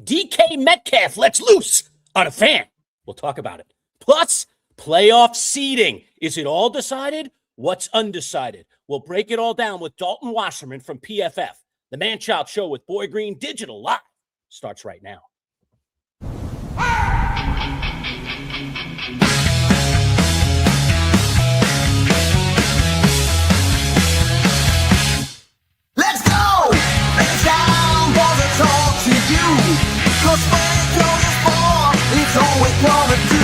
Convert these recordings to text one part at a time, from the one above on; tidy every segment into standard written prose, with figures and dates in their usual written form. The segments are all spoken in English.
DK Metcalf lets loose on a fan. We'll talk about it. Plus, playoff seeding. Is it all decided? What's undecided? We'll break it all down with Dalton Wasserman from PFF. The Manchild Show with Boy Green Digital Live starts right now. Let's go! It's time for the talk to you. Cause Franco is born, it's all we're gonna do.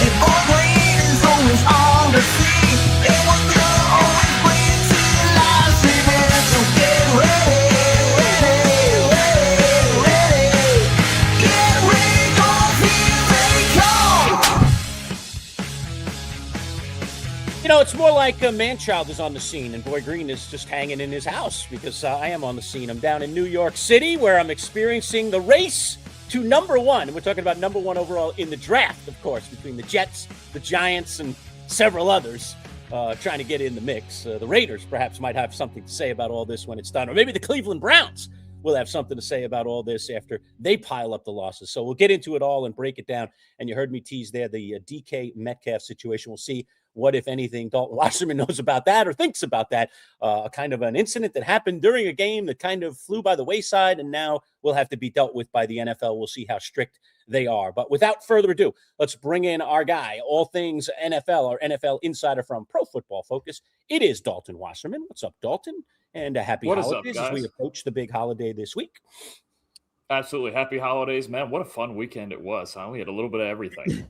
And Boy Green is always on the scene. And we're gonna always bring it to you live streaming. So get ready. Get ready, cause here they come. You know, it's more like Manchild is on the scene and Boy Green is just hanging in his house because I am on the scene. I'm down in New York City where I'm experiencing the race to number one. And we're talking about number one overall in the draft, of course, between the Jets, the Giants, and several others trying to get in the mix. The Raiders perhaps might have something to say about all this when it's done. Or maybe the Cleveland Browns will have something to say about all this after they pile up the losses. So we'll get into it all and break it down. And you heard me tease there the DK Metcalf situation. We'll see what, if anything, Dalton Wasserman knows about that or thinks about that. Kind of an incident that happened during a game that kind of flew by the wayside and now will have to be dealt with by the NFL. We'll see how strict they are. But without further ado, let's bring in our guy, all things NFL, our NFL insider from Pro Football Focus. It is Dalton Wasserman. What's up, Dalton? And happy holidays as we approach the big holiday this week. Absolutely. Happy holidays, man. What a fun weekend it was, huh? We had a little bit of everything.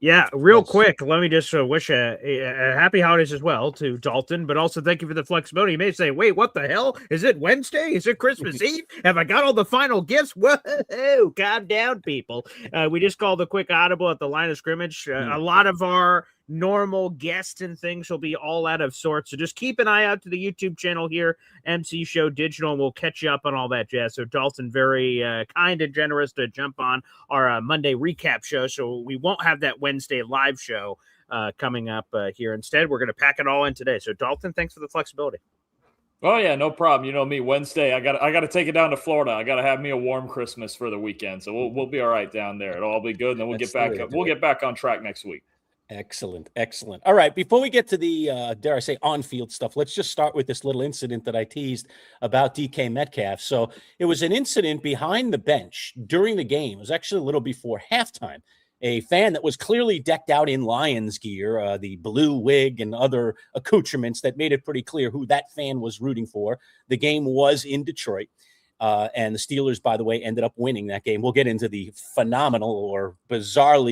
Yeah, real quick, let me just wish a happy holidays as well to Dalton, but also thank you for the flexibility. You may say, wait, what the hell? Is it Wednesday? Is it Christmas Eve? Have I got all the final gifts? Whoa, calm down, people. We just called a quick audible at the line of scrimmage. A lot of our normal guests and things will be all out of sorts. So just keep an eye out to the YouTube channel here, MC Show Digital, and we'll catch you up on all that jazz. So Dalton, very kind and generous to jump on our Monday recap show. So we won't have that Wednesday live show coming up here. Instead, we're going to pack it all in today. So Dalton, thanks for the flexibility. Oh yeah, no problem. You know me, Wednesday, I got to take it down to Florida. I got to have me a warm Christmas for the weekend. So we'll be all right down there. It'll all be good. And then we'll get back on track next week. Excellent. All right. Before we get to the, dare I say, on-field stuff, let's just start with this little incident that I teased about DK Metcalf. So it was an incident behind the bench during the game. It was actually a little before halftime. A fan that was clearly decked out in Lions gear, the blue wig and other accoutrements that made it pretty clear who that fan was rooting for. The game was in Detroit. And the Steelers, by the way, ended up winning that game. We'll get into the phenomenal or bizarre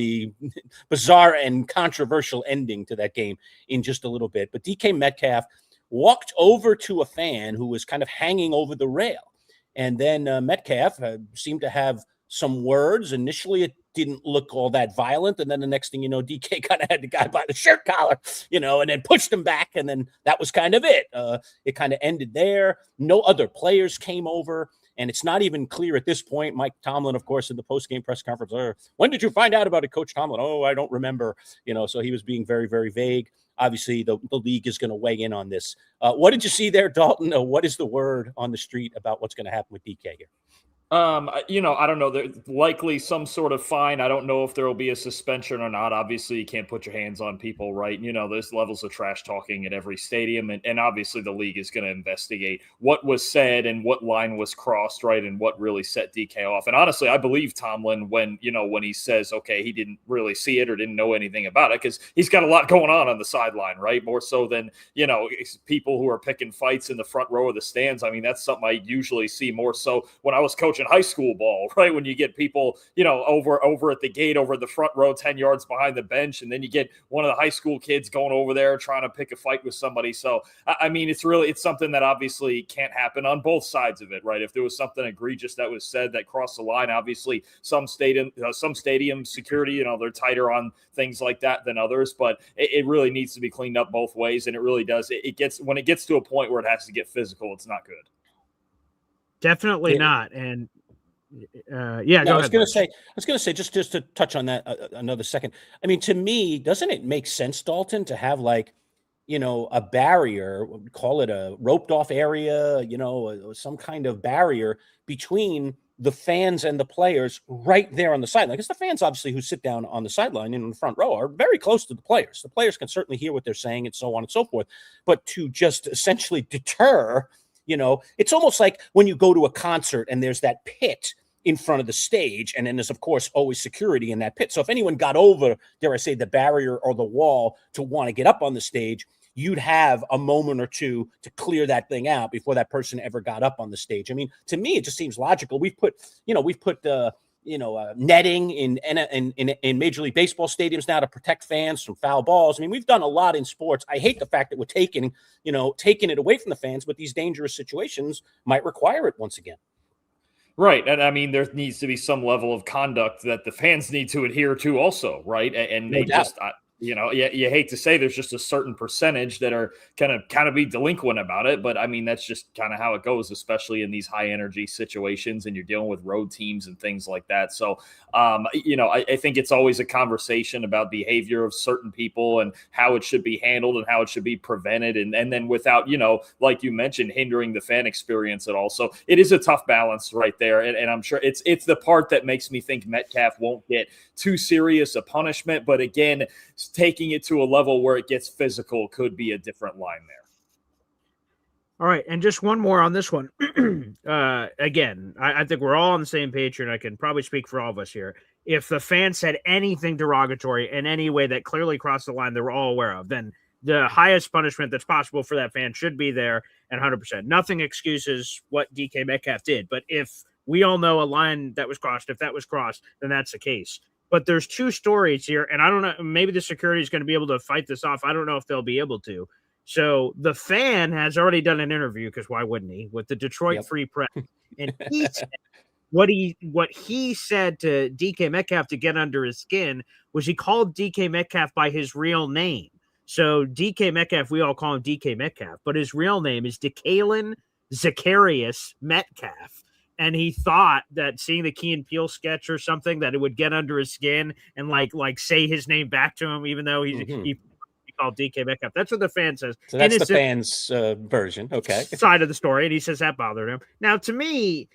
and controversial ending to that game in just a little bit. But DK Metcalf walked over to a fan who was kind of hanging over the rail. And then Metcalf seemed to have some words. Initially, it didn't look all that violent. And then the next thing you know, DK kind of had the guy by the shirt collar, and then pushed him back. And then that was kind of it. It kind of ended there. No other players came over. And it's not even clear at this point. Mike Tomlin, of course, in the post-game press conference, when did you find out about it, Coach Tomlin? Oh, I don't remember. So he was being very, very vague. Obviously, the league is going to weigh in on this. What did you see there, Dalton? What is the word on the street about what's going to happen with DK here? I don't know. There's likely some sort of fine. I don't know if there will be a suspension or not. Obviously, you can't put your hands on people, right? There's levels of trash talking at every stadium. And obviously, the league is going to investigate what was said and what line was crossed, right? And what really set DK off. And honestly, I believe Tomlin when he says, okay, he didn't really see it or didn't know anything about it because he's got a lot going on the sideline, right? More so than, people who are picking fights in the front row of the stands. I mean, that's something I usually see more so when I was coaching high school ball, right? When you get people, over at the gate, over the front row, 10 yards behind the bench. And then you get one of the high school kids going over there trying to pick a fight with somebody. So, I mean, it's something that obviously can't happen on both sides of it, right? If there was something egregious that was said that crossed the line, obviously some stadium security, they're tighter on things like that than others, but it really needs to be cleaned up both ways. And it really does. When it gets to a point where it has to get physical, it's not good. Definitely not. And I was going to say, just to touch on that another second. I mean, to me, doesn't it make sense, Dalton, to have a barrier, call it a roped off area, some kind of barrier between the fans and the players right there on the sideline. Because the fans, obviously, who sit down on the sideline in the front row are very close to the players. The players can certainly hear what they're saying and so on and so forth. But to just essentially deter, it's almost like when you go to a concert and there's that pit in front of the stage, and then there's, of course, always security in that pit. So if anyone got over, dare I say, the barrier or the wall to want to get up on the stage, you'd have a moment or two to clear that thing out before that person ever got up on the stage. I mean, to me, it just seems logical. We've put netting in Major League Baseball stadiums now to protect fans from foul balls. I mean, we've done a lot in sports. I hate the fact that we're taking it away from the fans, but these dangerous situations might require it once again. Right. And I mean, there needs to be some level of conduct that the fans need to adhere to also, right? And they just, you hate to say there's just a certain percentage that are kind of be delinquent about it. But I mean, that's just kind of how it goes, especially in these high energy situations and you're dealing with road teams and things like that. So, I think it's always a conversation about behavior of certain people and how it should be handled and how it should be prevented. And then without, like you mentioned, hindering the fan experience at all. So it is a tough balance right there. And I'm sure it's the part that makes me think Metcalf won't get too serious a punishment. But again, taking it to a level where it gets physical could be a different line there. All right, and just one more on this one. Again, I think we're all on the same page here, and I can probably speak for all of us here. If the fans said anything derogatory in any way that clearly crossed the line that we're all aware of, then the highest punishment that's possible for that fan should be there, and 100%. Nothing excuses what DK Metcalf did, but if we all know a line that was crossed, if that was crossed, then that's the case. But there's two stories here, and I don't know, maybe the security is going to be able to fight this off. I don't know if they'll be able to. So the fan has already done an interview, because why wouldn't he, with the Detroit Free Press. And he said what he said to DK Metcalf to get under his skin was he called DK Metcalf by his real name. So DK Metcalf, we all call him DK Metcalf, but his real name is DeKalen Zacharias Metcalf. And he thought that seeing the Key and Peele sketch or something, that it would get under his skin and like say his name back to him, even though he called DK Metcalf. That's what the fan says. So that's the fan's version. Okay. Side of the story. And he says that bothered him. Now, to me,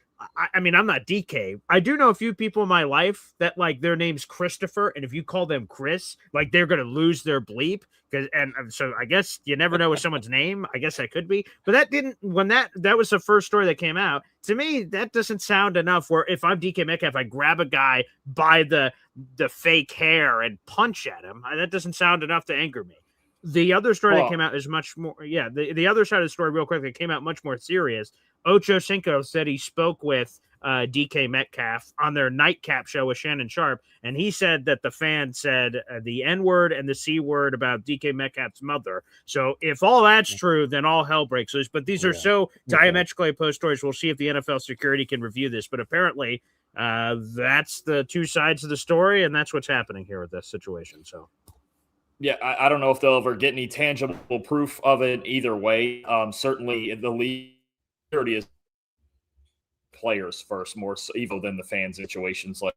I mean, I'm not DK. I do know a few people in my life that like their name's Christopher. And if you call them Chris, like they're going to lose their bleep. And so I guess you never know with someone's name. I guess that could be. But that didn't, when that was the first story that came out, to me, that doesn't sound enough where if I'm DK Metcalf, I grab a guy by the fake hair and punch at him. That doesn't sound enough to anger me. The other story that came out is much more, the other side of the story real quick that came out much more serious. Ocho Cinco said he spoke with DK Metcalf on their nightcap show with Shannon Sharp, and he said that the fan said the N-word and the C-word about DK Metcalf's mother. So if all that's true, then all hell breaks loose. But these are so diametrically opposed stories. We'll see if the NFL security can review this. But apparently that's the two sides of the story, and that's what's happening here with this situation. So. Yeah, I don't know if they'll ever get any tangible proof of it either way. Certainly, the league is players first, more so evil than the fan situations. Like,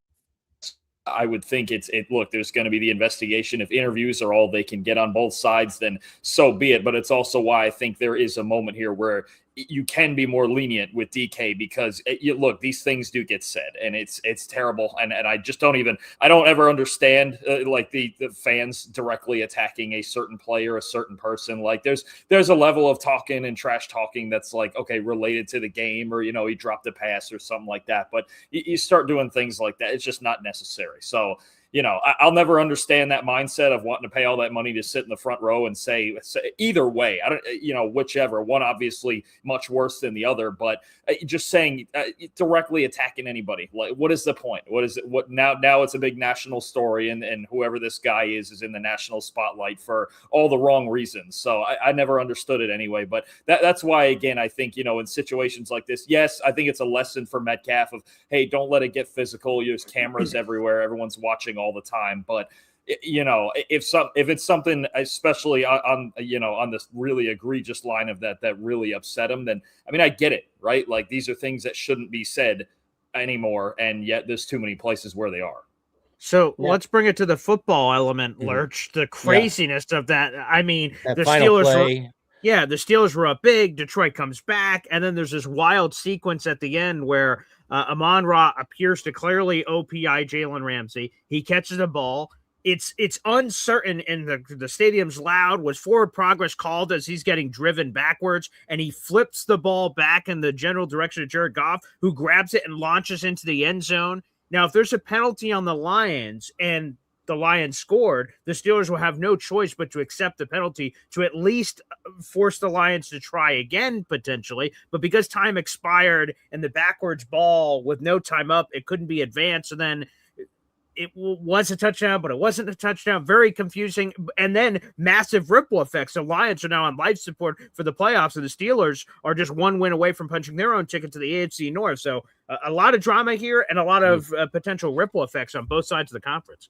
I would think look, there's going to be the investigation. If interviews are all they can get on both sides, then so be it. But it's also why I think there is a moment here where you can be more lenient with DK because look, these things do get said and it's terrible. And I just don't ever understand like the fans directly attacking a certain player, a certain person. Like there's a level of talking and trash talking that's like, okay, related to the game or, he dropped a pass or something like that. But you start doing things like that. It's just not necessary. So, I'll never understand that mindset of wanting to pay all that money to sit in the front row and say either way. I don't, whichever one, obviously much worse than the other, but just saying directly attacking anybody. Like, what is the point? What is it? What now it's a big national story and whoever this guy is in the national spotlight for all the wrong reasons. So I never understood it anyway, but that's why, again, I think, in situations like this, yes, I think it's a lesson for Metcalf of, hey, don't let it get physical. There's cameras everywhere. Everyone's watching all the time. But if it's something, especially on this really egregious line of that really upset him, then I get it, right? Like these are things that shouldn't be said anymore, and yet there's too many places where they are. So let's bring it to the football element, Lurch. The craziness of that. That the final Steelers play. Yeah, the Steelers were up big. Detroit comes back, and then there's this wild sequence at the end where Amon-Ra appears to clearly OPI Jalen Ramsey. He catches a ball. It's uncertain, and the stadium's loud. Was forward progress called as he's getting driven backwards, and he flips the ball back in the general direction of Jared Goff, who grabs it and launches into the end zone. Now, if there's a penalty on the Lions and the Lions scored, the Steelers will have no choice but to accept the penalty to at least force the Lions to try again, potentially. But because time expired and the backwards ball with no time up, it couldn't be advanced. So then it was a touchdown, but it wasn't a touchdown. Very confusing. And then massive ripple effects. The Lions are now on life support for the playoffs, and the Steelers are just one win away from punching their own ticket to the AFC North. So a lot of drama here and a lot of potential ripple effects on both sides of the conference.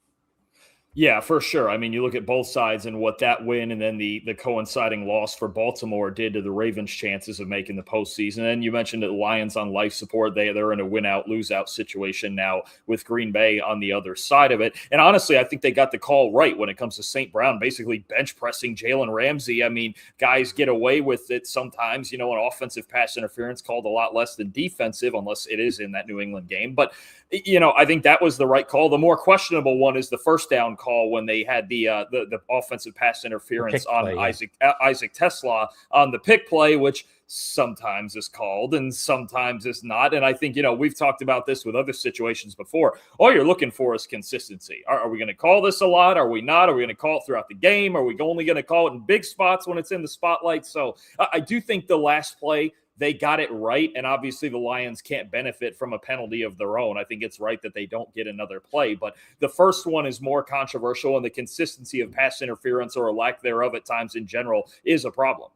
Yeah, for sure. I mean, you look at both sides and what that win and then the coinciding loss for Baltimore did to the Ravens' chances of making the postseason. And you mentioned that the Lions on life support. They're in a win-out, lose-out situation now with Green Bay on the other side of it. And honestly, I think they got the call right when it comes to St. Brown basically bench pressing Jalen Ramsey. I mean, guys get away with it sometimes, an offensive pass interference called a lot less than defensive, unless it is in that New England game. But, I think that was the right call. The more questionable one is the first down call when they had the offensive pass interference on Isaac Tesla on the pick play, which sometimes is called and sometimes is not. And I think, we've talked about this with other situations before. All you're looking for is consistency. Are we going to call this a lot? Are we not? Are we going to call it throughout the game? Are we only going to call it in big spots when it's in the spotlight? So I do think the last play, they got it right, and obviously the Lions can't benefit from a penalty of their own. I think it's right that they don't get another play, but the first one is more controversial, and the consistency of pass interference or a lack thereof at times in general is a problem.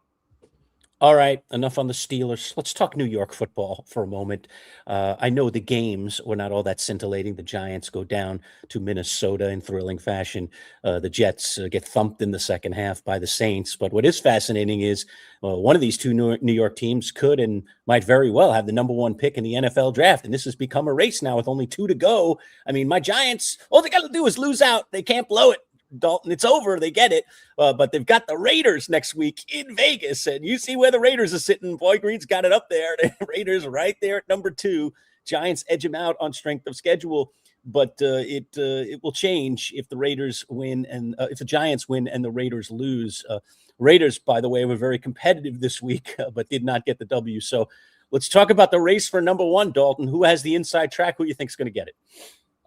All right, enough on the Steelers. Let's talk New York football for a moment. I know the games were not all that scintillating. The Giants go down to Minnesota in thrilling fashion. The Jets get thumped in the second half by the Saints. But what is fascinating is one of these two New York teams could and might very well have the number one pick in the NFL draft. And this has become a race now with only 2 to go. I mean, my Giants, all they got to do is lose out. They can't blow it. Dalton, it's over. They get it. But they've got the Raiders next week in Vegas. And you see where the Raiders are sitting. Boy Green's got it up there. The Raiders right there at number 2. Giants edge them out on strength of schedule. But it will change if the Raiders win and if the Giants win and the Raiders lose. Raiders, by the way, were very competitive this week, but did not get the W. So let's talk about the race for number 1, Dalton. Who has the inside track? Who you think is going to get it?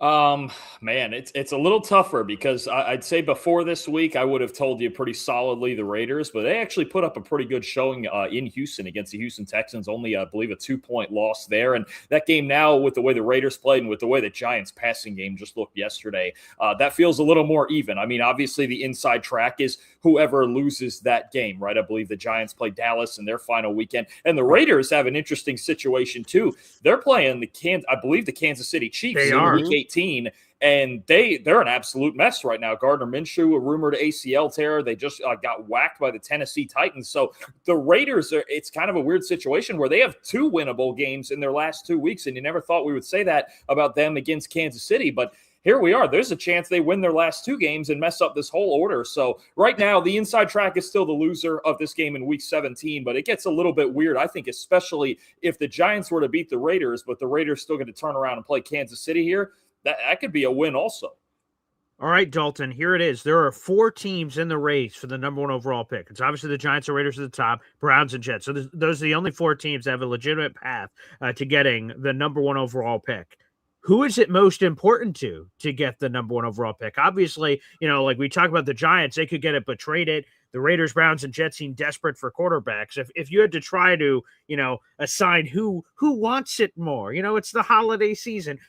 Man, it's a little tougher because I'd say before this week, I would have told you pretty solidly the Raiders, but they actually put up a pretty good showing in Houston against the Houston Texans, only, I believe, a 2-point loss there. And that game now, with the way the Raiders played and with the way the Giants passing game just looked yesterday, that feels a little more even. I mean, obviously the inside track is whoever loses that game, right? I believe the Giants play Dallas in their final weekend, and the Raiders have an interesting situation too. They're playing the Kansas City Chiefs in Week 18, and they're an absolute mess right now. Gardner Minshew, a rumored ACL tear. They just got whacked by the Tennessee Titans. So the Raiders it's kind of a weird situation where they have 2 winnable games in their last 2 weeks, and you never thought we would say that about them against Kansas City, but here we are. There's a chance they win their last 2 games and mess up this whole order. So right now, the inside track is still the loser of this game in Week 17, but it gets a little bit weird, I think, especially if the Giants were to beat the Raiders, but the Raiders still going to turn around and play Kansas City here. That could be a win also. All right, Dalton, here it is. There are 4 teams in the race for the number 1 overall pick. It's obviously the Giants and Raiders at the top, Browns and Jets. So those are the only 4 teams that have a legitimate path to getting the number 1 overall pick. Who is it most important to get the number 1 overall pick? Obviously, like we talk about the Giants, they could get it, but trade it. The Raiders, Browns, and Jets seem desperate for quarterbacks. If you had to try to, assign who wants it more, it's the holiday season.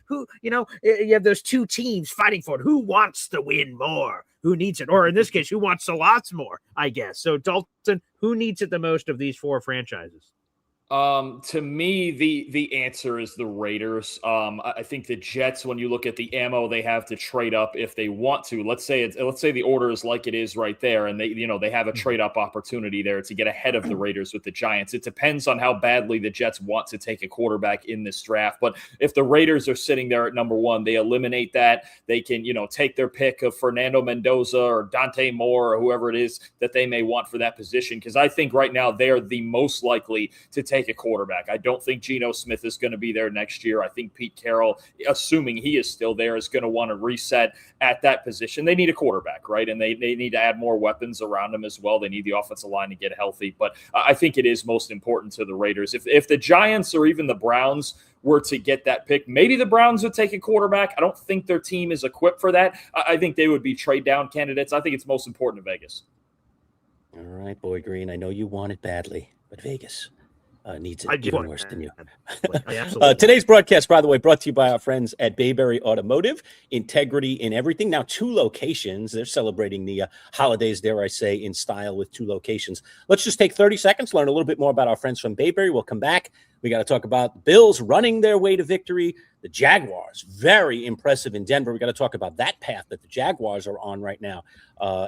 You have those 2 teams fighting for it. Who wants to win more? Who needs it? Or in this case, who wants the lots more, I guess. So, Dalton, who needs it the most of these 4 franchises? To me, the answer is the Raiders. I think the Jets, when you look at the ammo they have to trade up if they want to, let's say the order is like it is right there, and they have a trade up opportunity there to get ahead of the Raiders with the Giants. It depends on how badly the Jets want to take a quarterback in this draft. But if the Raiders are sitting there at number 1, they eliminate that. They can, take their pick of Fernando Mendoza or Dante Moore or whoever it is that they may want for that position. Because I think right now they are the most likely to take a quarterback. I don't think Geno Smith is going to be there next year. I think Pete Carroll, assuming he is still there, is going to want to reset at that position. They need a quarterback, right? And they need to add more weapons around him as well. They need the offensive line to get healthy. But I think it is most important to the Raiders. If the Giants or even the Browns were to get that pick, maybe the Browns would take a quarterback. I don't think their team is equipped for that. I think they would be trade down candidates. I think it's most important to Vegas. All right, Boy Green, I know you want it badly, but Vegas needs it I do even want worse it than you. Absolutely. Today's broadcast, by the way, brought to you by our friends at Bayberry Automotive. Integrity in everything. Now, 2 locations. They're celebrating the holidays, dare I say, in style with 2 locations. Let's just take 30 seconds, learn a little bit more about our friends from Bayberry. We'll come back. We got to talk about the Bills running their way to victory. The Jaguars, very impressive in Denver. We got to talk about that path that the Jaguars are on right now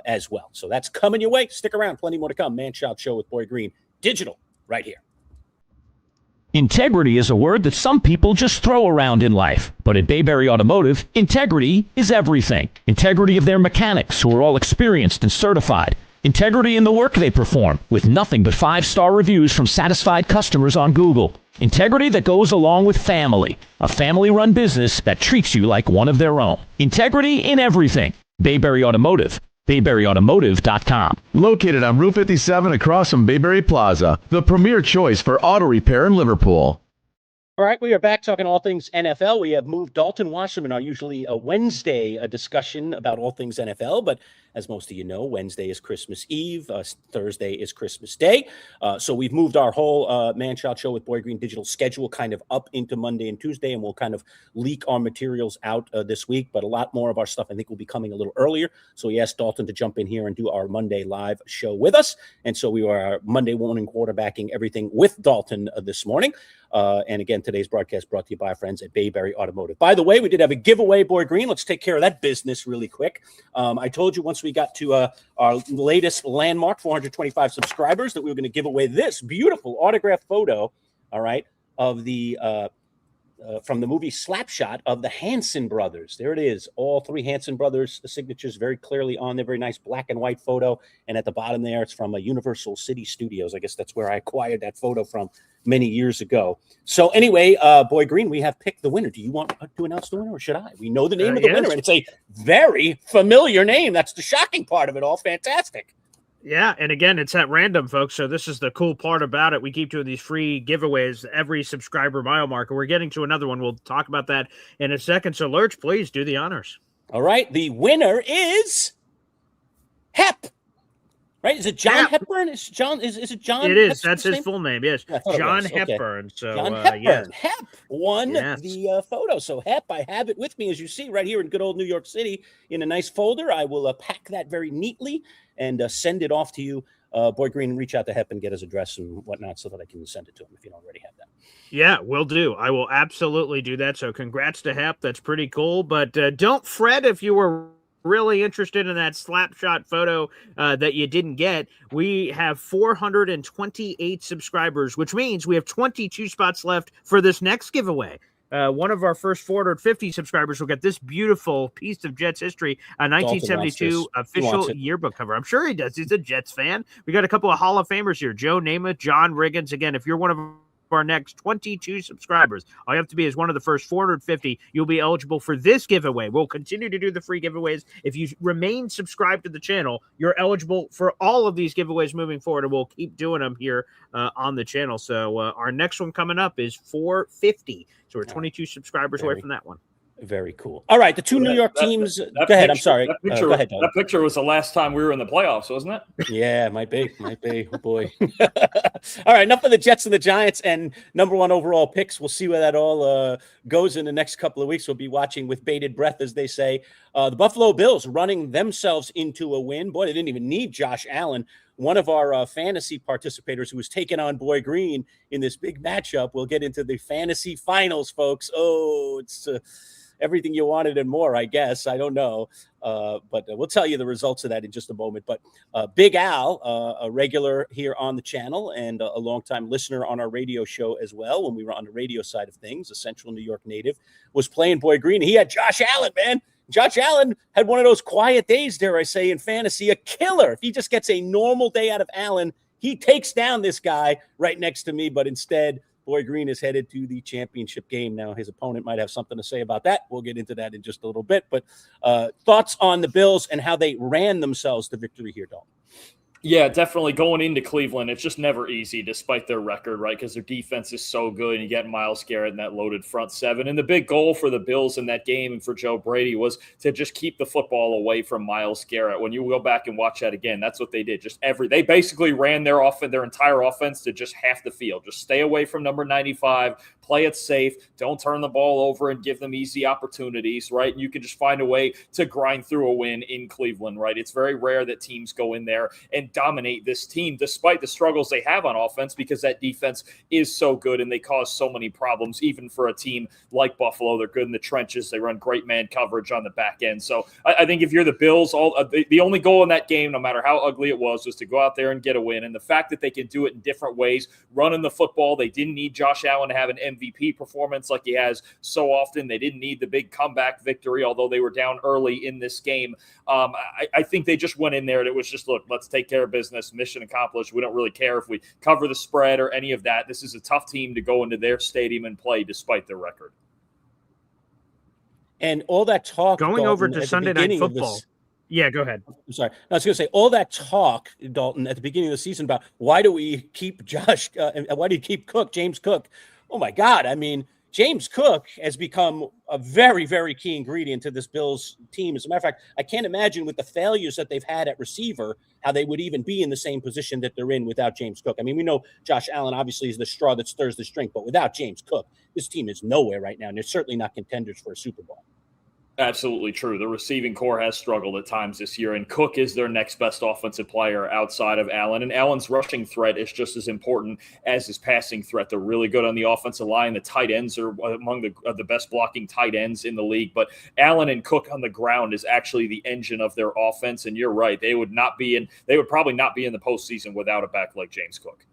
as well. So that's coming your way. Stick around. Plenty more to come. Manchild Show with Boy Green. Digital right here. Integrity is a word that some people just throw around in life. But at Bayberry Automotive, integrity is everything. Integrity of their mechanics, who are all experienced and certified. Integrity in the work they perform, with nothing but 5-star reviews from satisfied customers on Google. Integrity that goes along with family. A family-run business that treats you like one of their own. Integrity in everything. Bayberry Automotive. BayberryAutomotive.com. Located on Route 57 across from Bayberry Plaza, the premier choice for auto repair in Liverpool. All right, we are back talking all things NFL. We have moved Dalton Wasserman, our usually a Wednesday discussion about all things NFL, but as most of you know, Wednesday is Christmas Eve, Thursday is Christmas Day. So we've moved our whole Manchild Show with Boy Green digital schedule kind of up into Monday and Tuesday, and we'll kind of leak our materials out this week, but a lot more of our stuff I think will be coming a little earlier. So we asked Dalton to jump in here and do our Monday live show with us, and so we are Monday morning quarterbacking everything with Dalton this morning. And again, today's broadcast brought to you by our friends at Bayberry Automotive. By the way, we did have a giveaway, Boy Green. Let's take care of that business really quick. I told you once we got to our latest landmark, 425 subscribers, that we were going to give away this beautiful autographed photo, all right, of the from the movie Slapshot of the Hanson brothers. There it is. All 3 Hanson brothers signatures very clearly on there. Very nice black and white photo. And at the bottom there, it's from Universal City Studios. I guess that's where I acquired that photo from many years ago. So anyway, Boy Green, we have picked the winner. Do you want to announce the winner, or should I? We know the name of the winner, and it's a very familiar name. That's the shocking part of it all. Fantastic. Yeah, and again, it's at random, folks. So this is the cool part about it. We keep doing these free giveaways every subscriber mile marker. We're getting to another one. We'll talk about that in a second. So, Lurch, please do the honors. All right. The winner is Hep. Right? Is it John Hepburn? Is it John? Is it John? It is. Hep's That's his name? full name. Yes, John Hepburn. So John Hepburn. yes. Hep won the photo. So Hep, I have it with me, as you see right here in good old New York City, in a nice folder. I will pack that very neatly and send it off to you. Boy Green, reach out to Hep and get his address and whatnot so that I can send it to him if you don't already have that. Yeah, will do. I will absolutely do that. So congrats to Hep. That's pretty cool. But don't fret if you were really interested in that Slapshot photo that you didn't get. We have 428 subscribers, which means we have 22 spots left for this next giveaway. One of our first 450 subscribers will get this beautiful piece of Jets history, a 1972 official yearbook cover. I'm sure he does. He's a Jets fan. We got a couple of Hall of Famers here. Joe Namath, John Riggins. Again, if you're one of our next 22 subscribers, all you have to be is one of the first 450. You'll be eligible for this giveaway. We'll continue to do the free giveaways. If you remain subscribed to the channel, you're eligible for all of these giveaways moving forward, and we'll keep doing them here on the channel. So our next one coming up is 450. So we're 22 subscribers away from that one. Very cool. All right, the two New York teams. Go ahead. I'm sorry. Go ahead, Doug. That picture was the last time we were in the playoffs, wasn't it? Yeah, might be. Oh, boy. All right, enough of the Jets and the Giants and number one overall picks. We'll see where that all goes in the next couple of weeks. We'll be watching with bated breath, as they say. The Buffalo Bills running themselves into a win. Boy, they didn't even need Josh Allen. one of our fantasy participators who was taking on Boy Green in this big matchup. We'll get into the fantasy finals, folks. Oh, it's everything you wanted and more, I guess. I don't know. But we'll tell you the results of that in just a moment. But Big Al, a regular here on the channel and a longtime listener on our radio show as well, when we were on the radio side of things, a Central New York native, was playing Boy Green. He had Josh Allen, man. Josh Allen had one of those quiet days, dare I say, in fantasy, a killer. If he just gets a normal day out of Allen, he takes down this guy right next to me. But instead, Boy Green is headed to the championship game. Now, his opponent might have something to say about that. We'll get into that in just a little bit. But thoughts on the Bills and how they ran themselves to victory here, Dalton? Yeah, definitely going into Cleveland. It's just never easy despite their record, right? Because their defense is so good and you get Myles Garrett in that loaded front seven. And the big goal for the Bills in that game and for Joe Brady was to just keep the football away from Myles Garrett. When you go back and watch that again, that's what they did. They basically ran their entire offense to just half the field. Just stay away from number 95, play it safe, don't turn the ball over and give them easy opportunities, right? And you can just find a way to grind through a win in Cleveland, right? It's very rare that teams go in there and dominate this team despite the struggles they have on offense, because that defense is so good and they cause so many problems. Even for a team like Buffalo, they're good in the trenches. They run great man coverage on the back end. So I think if you're the Bills, the only goal in that game, no matter how ugly it was to go out there and get a win. And the fact that they can do it in different ways, running the football, they didn't need Josh Allen to have an MVP performance like he has so often. They didn't need the big comeback victory, although they were down early in this game. I think they just went in there and it was just, look, let's take care of business, mission accomplished. We don't really care if we cover the spread or any of that. This is a tough team to go into their stadium and play despite their record. And all that talk going over to Sunday Night Football. Yeah, go ahead. I'm sorry. I was going to say all that talk, Dalton, at the beginning of the season about why do we keep why do you keep James Cook? Oh my God. I mean, James Cook has become a very, very key ingredient to this Bills team. As a matter of fact, I can't imagine with the failures that they've had at receiver, how they would even be in the same position that they're in without James Cook. I mean, we know Josh Allen obviously is the straw that stirs the drink, but without James Cook, this team is nowhere right now, and they're certainly not contenders for a Super Bowl. Absolutely true. The receiving core has struggled at times this year, and Cook is their next best offensive player outside of Allen. And Allen's rushing threat is just as important as his passing threat. They're really good on the offensive line. The tight ends are among the best blocking tight ends in the league. But Allen and Cook on the ground is actually the engine of their offense. And you're right. They would probably not be in the postseason without a back like James Cook.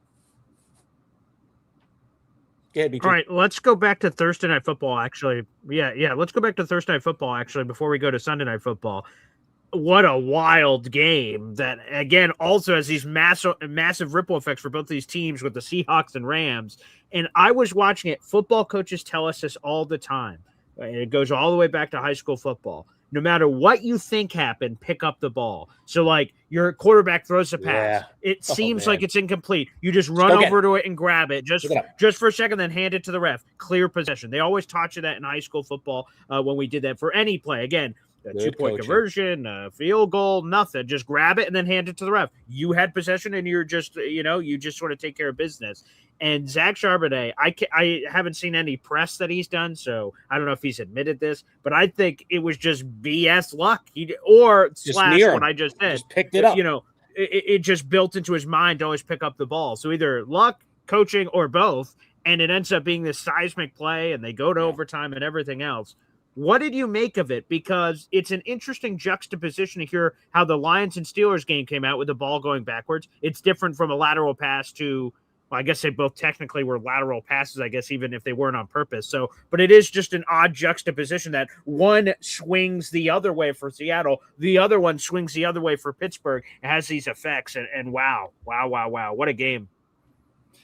All right, let's go back to Thursday Night Football, actually. Yeah, let's go back to Thursday Night Football, actually, before we go to Sunday Night Football. What a wild game that, again, also has these massive ripple effects for both these teams with the Seahawks and Rams. And I was watching it. Football coaches tell us this all the time. It goes all the way back to high school football. No matter what you think happened, pick up the ball. So, like, your quarterback throws a pass. Yeah. It seems like it's incomplete. You just run over to it and grab it just for a second, then hand it to the ref. Clear possession. They always taught you that in high school football when we did that for any play. Again, a 2-point conversion, a field goal, nothing. Just grab it and then hand it to the ref. You had possession and you just sort of take care of business. And Zach Charbonnet, I haven't seen any press that he's done, so I don't know if he's admitted this, but I think it was just BS luck. What I just said. Just picked it up. It just built into his mind to always pick up the ball. So either luck, coaching, or both, and it ends up being this seismic play, and they go to overtime and everything else. What did you make of it? Because it's an interesting juxtaposition to hear how the Lions and Steelers game came out with the ball going backwards. It's different from a lateral pass to, well, I guess they both technically were lateral passes, I guess, even if they weren't on purpose. So, but it is just an odd juxtaposition that one swings the other way for Seattle, the other one swings the other way for Pittsburgh. It has these effects, and wow, what a game.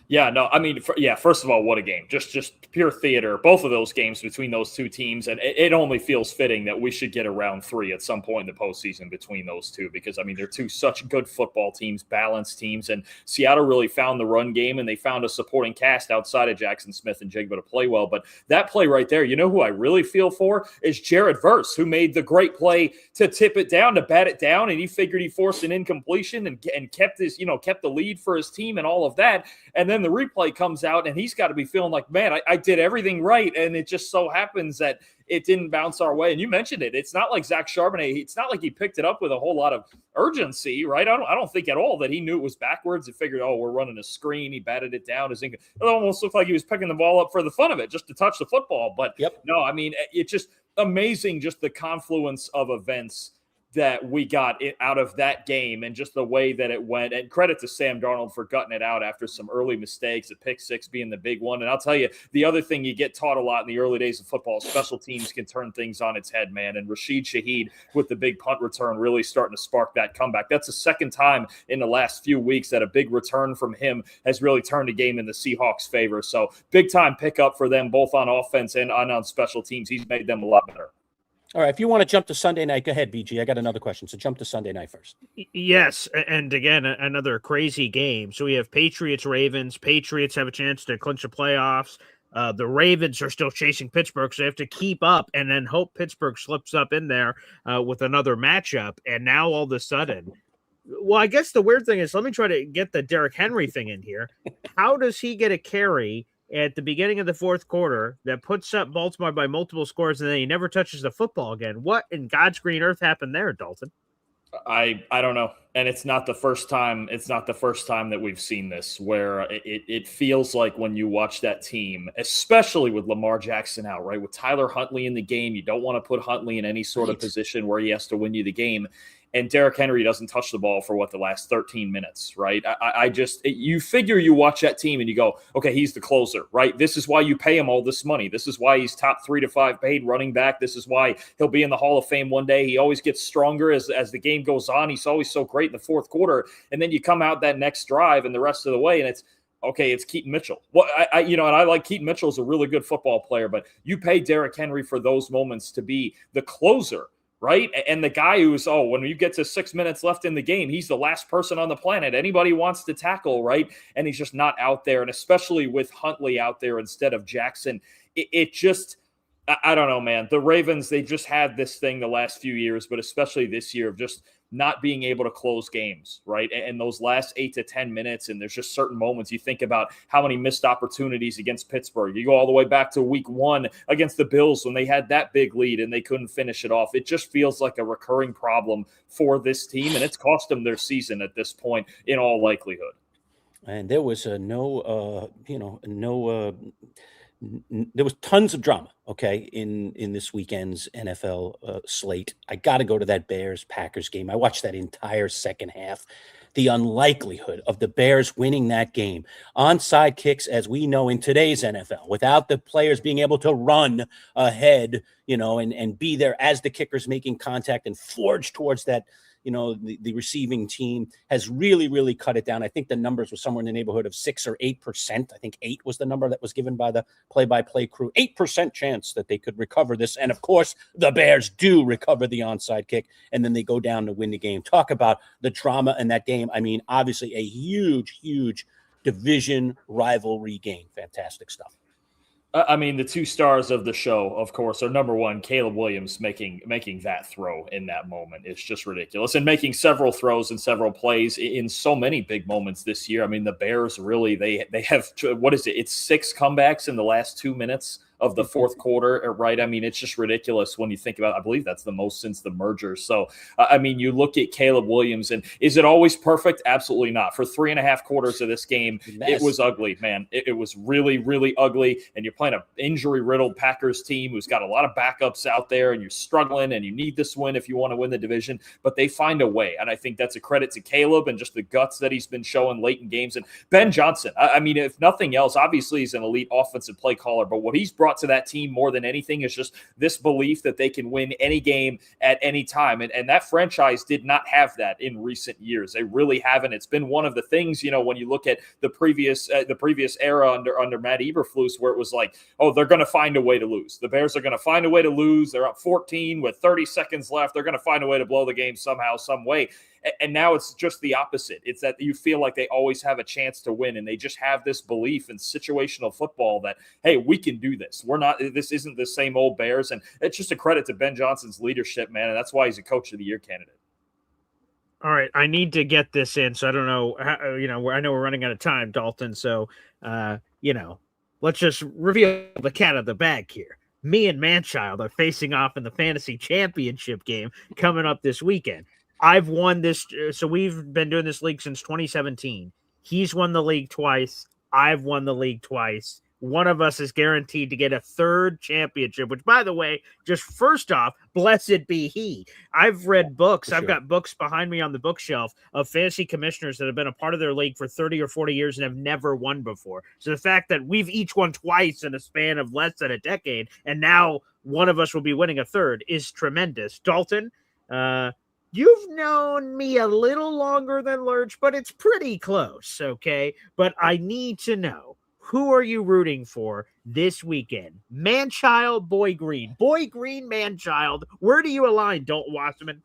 Yeah, no, I mean, first of all, what a game. Just pure theater, both of those games between those two teams. And it only feels fitting that we should get a round 3 at some point in the postseason between those two, because, I mean, they're two such good football teams, balanced teams. And Seattle really found the run game, and they found a supporting cast outside of Jackson Smith and Jigba to play well. But that play right there, you know who I really feel for is Jared Verse, who made the great play to tip it down, to bat it down. And he figured he forced an incompletion and kept the lead for his team and all of that. And then then the replay comes out, and he's got to be feeling like, man, I did everything right, and it just so happens that it didn't bounce our way. And you mentioned it. It's not like Zach Charbonnet. It's not like he picked it up with a whole lot of urgency, right? I don't think at all that he knew it was backwards and figured, oh, we're running a screen. He batted it down. It almost looked like he was picking the ball up for the fun of it, just to touch the football. But no, I mean, it's just amazing, just the confluence of events that we got out of that game and just the way that it went. And credit to Sam Darnold for gutting it out after some early mistakes, a pick six being the big one. And I'll tell you, the other thing you get taught a lot in the early days of football, special teams can turn things on its head, man. And Rashid Shaheed with the big punt return really starting to spark that comeback. That's the second time in the last few weeks that a big return from him has really turned the game in the Seahawks' favor. So big time pickup for them, both on offense and on special teams. He's made them a lot better. All right, if you want to jump to Sunday night, go ahead, BG. I got another question, so jump to Sunday night first. Yes, and again, another crazy game. So we have Patriots-Ravens. Patriots have a chance to clinch the playoffs. The Ravens are still chasing Pittsburgh, so they have to keep up and then hope Pittsburgh slips up in there with another matchup. And now all of a sudden, well, I guess the weird thing is, let me try to get the Derrick Henry thing in here. How does he get a carry at the beginning of the fourth quarter that puts up Baltimore by multiple scores, and then he never touches the football again? What in God's green earth happened there, Dalton? I don't know. And it's not the first time. It's not the first time that we've seen this, where it feels like when you watch that team, especially with Lamar Jackson out, right, with Tyler Huntley in the game, you don't want to put Huntley in any sort of position where he has to win you the game. And Derrick Henry doesn't touch the ball for the last 13 minutes, right? You figure you watch that team and you go, okay, he's the closer, right? This is why you pay him all this money. This is why he's top 3 to 5 paid running back. This is why he'll be in the Hall of Fame one day. He always gets stronger as the game goes on. He's always so great in the fourth quarter. And then you come out that next drive and the rest of the way, and it's, okay, it's Keaton Mitchell. Well, and I like Keaton Mitchell as a really good football player, but you pay Derrick Henry for those moments to be the closer, right? And the guy who's, when you get to 6 minutes left in the game, he's the last person on the planet anybody wants to tackle, right? And he's just not out there. And especially with Huntley out there instead of Jackson, it just, I don't know, man. The Ravens, they just had this thing the last few years, but especially this year, of just not being able to close games, right? And those last 8 to 10 minutes, and there's just certain moments you think about how many missed opportunities against Pittsburgh. You go all the way back to week 1 against the Bills when they had that big lead and they couldn't finish it off. It just feels like a recurring problem for this team, and it's cost them their season at this point in all likelihood. And there was there was tons of drama, okay, in this weekend's NFL slate. I got to go to that Bears-Packers game. I watched that entire second half. The unlikelihood of the Bears winning that game. Onside kicks, as we know in today's NFL, without the players being able to run ahead, and be there as the kicker's making contact and forge towards that, the receiving team, has really, really cut it down. I think the numbers were somewhere in the neighborhood of 6 or 8%. I think 8 was the number that was given by the play-by-play crew. 8% chance that they could recover this. And of course, the Bears do recover the onside kick, and then they go down to win the game. Talk about the drama in that game. I mean, obviously a huge, huge division rivalry game. Fantastic stuff. I mean, the two stars of the show, of course, are number one, Caleb Williams making that throw in that moment. It's just ridiculous. And making several throws and several plays in so many big moments this year. I mean, the Bears really, they have, what is it? It's 6 comebacks in the last 2 minutes of the fourth quarter, right? I mean, it's just ridiculous when you think about it. I believe that's the most since the merger. So, I mean, you look at Caleb Williams, and is it always perfect? Absolutely not. For 3.5 quarters of this game, it was ugly, man. It was really, really ugly. And you're playing an injury-riddled Packers team who's got a lot of backups out there, and you're struggling, and you need this win if you want to win the division. But they find a way, and I think that's a credit to Caleb and just the guts that he's been showing late in games. And Ben Johnson, I mean, if nothing else, obviously he's an elite offensive play caller, but what he's brought to that team more than anything is just this belief that they can win any game at any time. And that franchise did not have that in recent years. They really haven't. It's been one of the things, when you look at the previous era under Matt Eberflus, where it was like, oh, they're going to find a way to lose. The Bears are going to find a way to lose. They're up 14 with 30 seconds left. They're going to find a way to blow the game somehow, some way. And now it's just the opposite. It's that you feel like they always have a chance to win, and they just have this belief in situational football that, hey, we can do this. This isn't the same old Bears. And it's just a credit to Ben Johnson's leadership, man. And that's why he's a coach of the year candidate. All right, I need to get this in, so I don't know. I know we're running out of time, Dalton. So, let's just reveal the cat out of the bag here. Me and Manchild are facing off in the fantasy championship game coming up this weekend. I've won this, so we've been doing this league since 2017. He's won the league twice. I've won the league twice. One of us is guaranteed to get a third championship, which, by the way, just first off, blessed be he. I've read books. For I've sure. got books behind me on the bookshelf of fantasy commissioners that have been a part of their league for 30 or 40 years and have never won before. So the fact that we've each won twice in a span of less than a decade, and now one of us will be winning a third, is tremendous. Dalton, you've known me a little longer than Lurch, but it's pretty close, okay? But I need to know, who are you rooting for this weekend? Manchild, Boy Green. Boy Green, Manchild. Where do you align, Dalton Wasserman?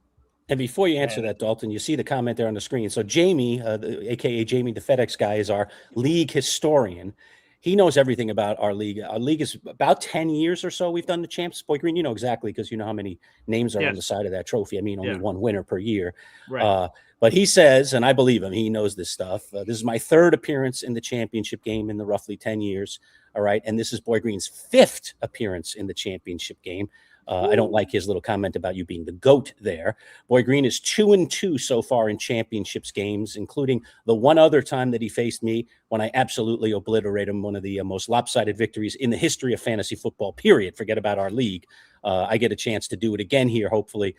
And before you answer that, Dalton, you see the comment there on the screen. So Jamie, a.k.a. Jamie, the FedEx guy, is our league historian. He knows everything about our league. Our league is about 10 years or so we've done the champs. Boy Green, you know exactly, because you know how many names are on the side of that trophy. I mean, only one winner per year. Right. But he says, and I believe him, he knows this stuff. This is my third appearance in the championship game in the roughly 10 years. All right. And this is Boy Green's fifth appearance in the championship game. I don't like his little comment about you being the GOAT there. Boy Green is 2-2 so far in championships games, including the one other time that he faced me when I absolutely obliterated him, one of the most lopsided victories in the history of fantasy football, period. Forget about our league. I get a chance to do it again here, hopefully,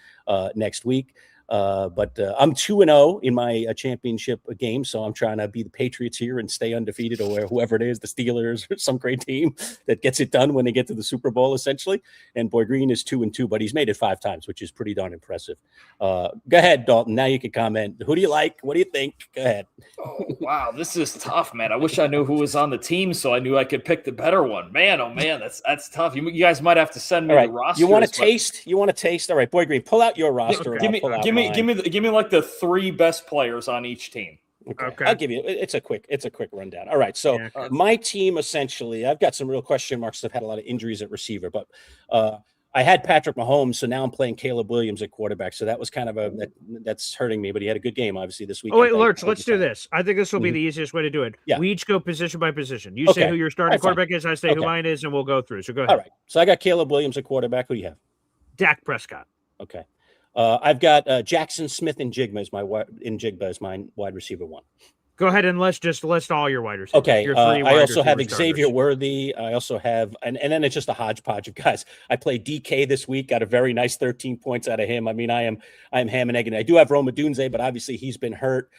next week. But I'm 2-0 in my championship game, so I'm trying to be the Patriots here and stay undefeated, or whoever it is, the Steelers or some great team that gets it done when they get to the Super Bowl, essentially. And Boy Green is 2-2, but he's made it 5 times, which is pretty darn impressive. Go ahead, Dalton. Now you can comment. Who do you like? What do you think? Go ahead. Oh, wow, this is tough, man. I wish I knew who was on the team so I knew I could pick the better one. Man, oh man, that's tough. You guys might have to send me the roster. You want to taste? You want to taste? All right, Boy Green, pull out your roster. Give me like the 3 best players on each team. Okay. I'll give you. It's a quick rundown. All right. So my team, essentially, I've got some real question marks. I've had a lot of injuries at receiver, but I had Patrick Mahomes, so now I'm playing Caleb Williams at quarterback. So that was kind of that's hurting me, but he had a good game, obviously, this week. Oh, wait, Lurch, let's do this. I think this will be the easiest way to do it. Yeah. We each go position by position. You say who your starting quarterback is, I say who mine is, and we'll go through. So go ahead. All right. So I got Caleb Williams at quarterback. Who do you have? Dak Prescott. Okay. I've got Jackson Smith and Jigma as my wide receiver 1. Go ahead and let's just list all your wide receivers. Okay. Your I also have starters. Xavier Worthy. I also have, and then it's just a hodgepodge of guys. I played DK this week. Got a very nice 13 points out of him. I mean, I am ham and egg, and I do have Roma Dunze, but obviously he's been hurt.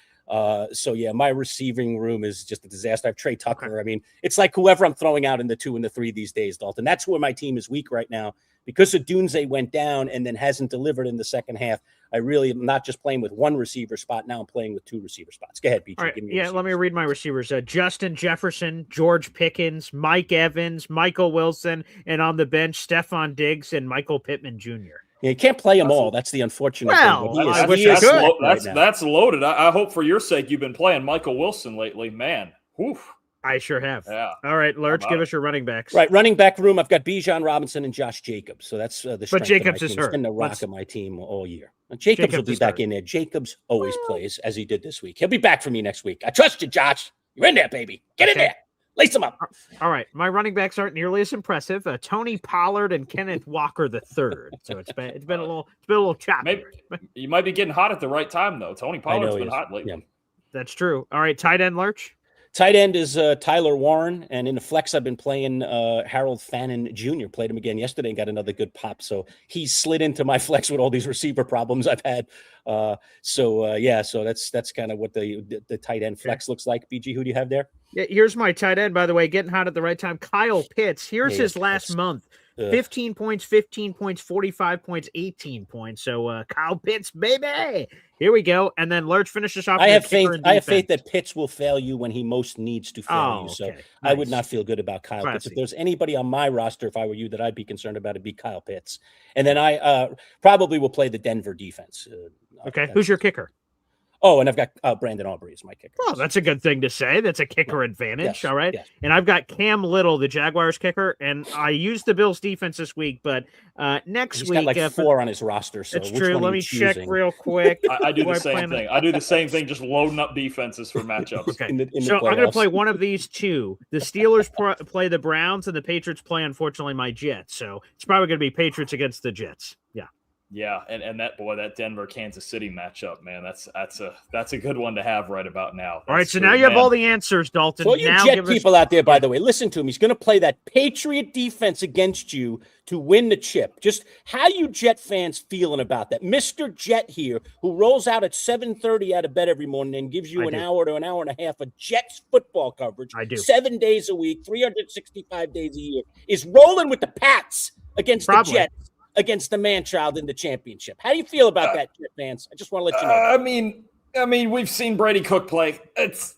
So yeah, my receiving room is just a disaster. I have Trey Tucker. Okay. I mean, it's like whoever I'm throwing out in the 2 and the 3 these days, Dalton. That's where my team is weak right now. Because Dunze went down and then hasn't delivered in the second half, I really am not just playing with 1 receiver spot. Now I'm playing with 2 receiver spots. Go ahead, BJ. All right. Let me read my receivers. Justin Jefferson, George Pickens, Mike Evans, Michael Wilson, and on the bench, Stephon Diggs and Michael Pittman Jr. Yeah, you can't play them all. That's the unfortunate thing. That's loaded. I hope for your sake you've been playing Michael Wilson lately. Man, whew. I sure have. Yeah. All right, Lurch, give us your running backs. Right, running back room. I've got Bijan Robinson and Josh Jacobs. So that's the strength. But Jacobs of my is team. hurt. It's been the rock of my team all year. Jacobs will be back in there. Jacobs always plays as he did this week. He'll be back for me next week. I trust you, Josh. You're in there, baby. Get in there. Lace them up. All right, my running backs aren't nearly as impressive. Tony Pollard and Kenneth Walker III. So it's been a little choppy. Maybe, you might be getting hot at the right time though. Tony Pollard's been hot lately. Yeah. That's true. All right, tight end, Lurch. Tight end is Tyler Warren, and in the flex, I've been playing Harold Fannin Jr. Played him again yesterday and got another good pop. So he slid into my flex with all these receiver problems I've had. So that's kind of what the tight end flex looks like. BG, who do you have there? Yeah, here's my tight end, by the way, getting hot at the right time. Kyle Pitts. Here's his last month. 15 points, 15 points, 45 points, 18 points. So Kyle Pitts, baby. Here we go. And then Lurch finishes off. I have faith that Pitts will fail you when he most needs to fail you. So nice. I would not feel good about Kyle Pitts. If there's anybody on my roster, if I were you, that I'd be concerned about, it'd be Kyle Pitts. And then I probably will play the Denver defense. Okay. Who's your kicker? Oh, and I've got Brandon Aubrey as my kicker. Well, that's a good thing to say. That's a kicker advantage. Yes, All right. yes. And I've got Cam Little, the Jaguars kicker, and I used the Bills defense this week, but next He's week. got like 4 on his roster. So That's which true. one are Let you me check choosing? real quick. I do Do the same plan- thing. I do the same thing, just loading up defenses for matchups. Okay. in the So I'm going to playoffs. play one of these two. The Steelers play the Browns, and the Patriots play, unfortunately, my Jets. So it's probably going to be Patriots against the Jets. Yeah. Yeah, and that Denver Kansas City matchup, man, that's a good one to have right about now. All right. That's So true, now you have man. all the answers, Dalton. So you now Jet give us- people out there, by the way, listen to him. He's going to play that Patriot defense against you to win the chip. Just how you Jet fans feeling about that? Mr. Jet here, who rolls out at 7:30 out of bed every morning and gives you I an do. hour to an hour and a half of Jets football coverage. I do. 7 days a week, 365 days a year. Is rolling with the Pats against Probably. the Jets against the Manchild in the championship. How do you feel about that, Jet fans? I just want to let you know. I mean, we've seen Brady Cook play. It's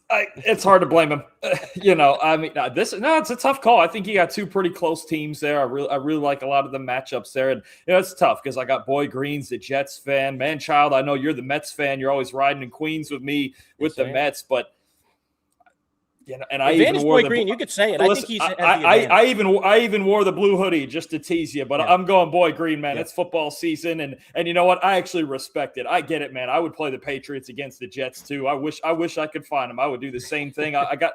hard to blame him. It's a tough call. I think you got two pretty close teams there. I really like a lot of the matchups there, and it's tough because I got Boy Green's the Jets fan, Manchild. I know you're the Mets fan. You're always riding in Queens with me with the Mets, but. And I Advantage even wore Boy the Green, you could say it. Listen, I think he's. I even wore the blue hoodie just to tease you, but Yeah. I'm going Boy Green, man. Yeah. It's football season, and you know what? I actually respect it. I get it, man. I would play the Patriots against the Jets too. I wish I could find them. I would do the same thing. I got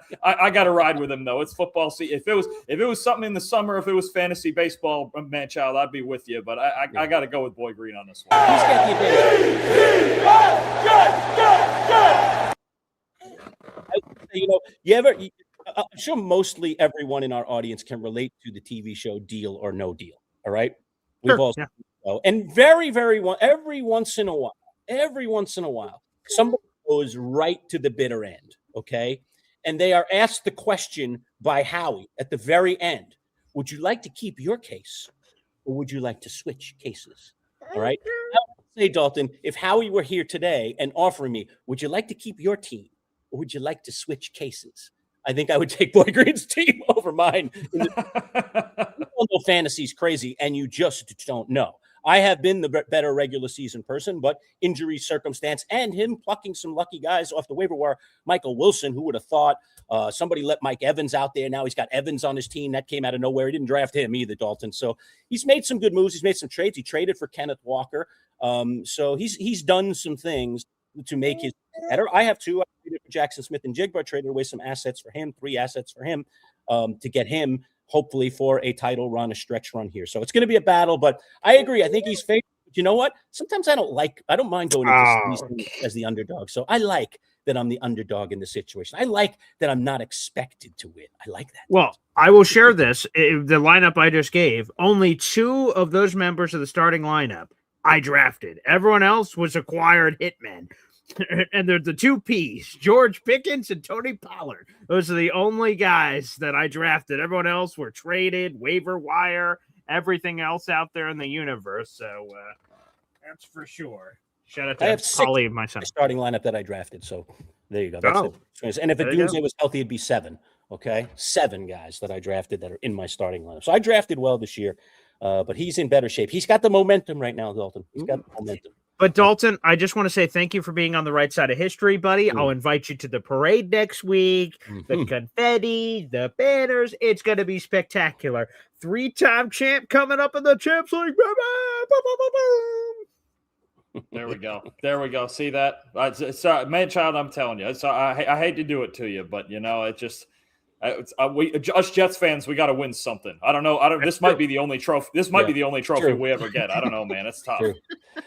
to ride with them though. It's football season. If it was something in the summer, if it was fantasy baseball, man, child, I'd be with you. But I got to go with Boy Green on this one. He's got the advantage. I'm sure mostly everyone in our audience can relate to the TV show Deal or No Deal. All right, we've Sure, all yeah. and every once in a while, somebody goes right to the bitter end. Okay, and they are asked the question by Howie at the very end: would you like to keep your case, or would you like to switch cases? All right. Now, say, Dalton, if Howie were here today and offering me, would you like to keep your team, or would you like to switch cases? I think I would take Boy Green's team over mine. You all know fantasy's crazy, and you just don't know. I have been the better regular season person, but injury circumstance and him plucking some lucky guys off the waiver wire. Michael Wilson, who would have thought somebody let Mike Evans out there. Now he's got Evans on his team. That came out of nowhere. He didn't draft him either, Dalton. So he's made some good moves. He's made some trades. He traded for Kenneth Walker. So he's done some things to make his better. I have two. I traded for Jackson Smith and Jigba, traded away some assets for him, 3 assets for him to get him hopefully for a title run, a stretch run here. So it's going to be a battle, but I agree. I think he's favored. But you know what? Sometimes I don't mind going into season as the underdog. So I like that I'm the underdog in the situation. I like that I'm not expected to win. I like that. Well, I will share this. The lineup I just gave, only 2 of those members of the starting lineup I drafted. Everyone else was acquired hitmen. And they're the 2 P's, George Pickens and Tony Pollard. Those are the only guys that I drafted. Everyone else were traded, waiver wire, everything else out there in the universe. So that's for sure. Shout out to I have 6 Ollie, my son. starting lineup that I drafted. So there you go. That's it. And if There you Doomsday was healthy, it'd be 7. Okay, 7 guys that I drafted that are in my starting lineup. So I drafted well this year, but he's in better shape. He's got the momentum right now, Dalton. He's got the momentum. But Dalton, I just want to say thank you for being on the right side of history, buddy. I'll invite you to the parade next week. The confetti, the banners. It's going to be spectacular. 3-time champ coming up in the Champs League. There we go. See that? Sorry, Manchild, I'm telling you. I hate to do it to you, but it just us Jets fans, we got to win something. I don't know. This might be the only trophy. This might be the only trophy we ever get. I don't know, man. It's tough. True.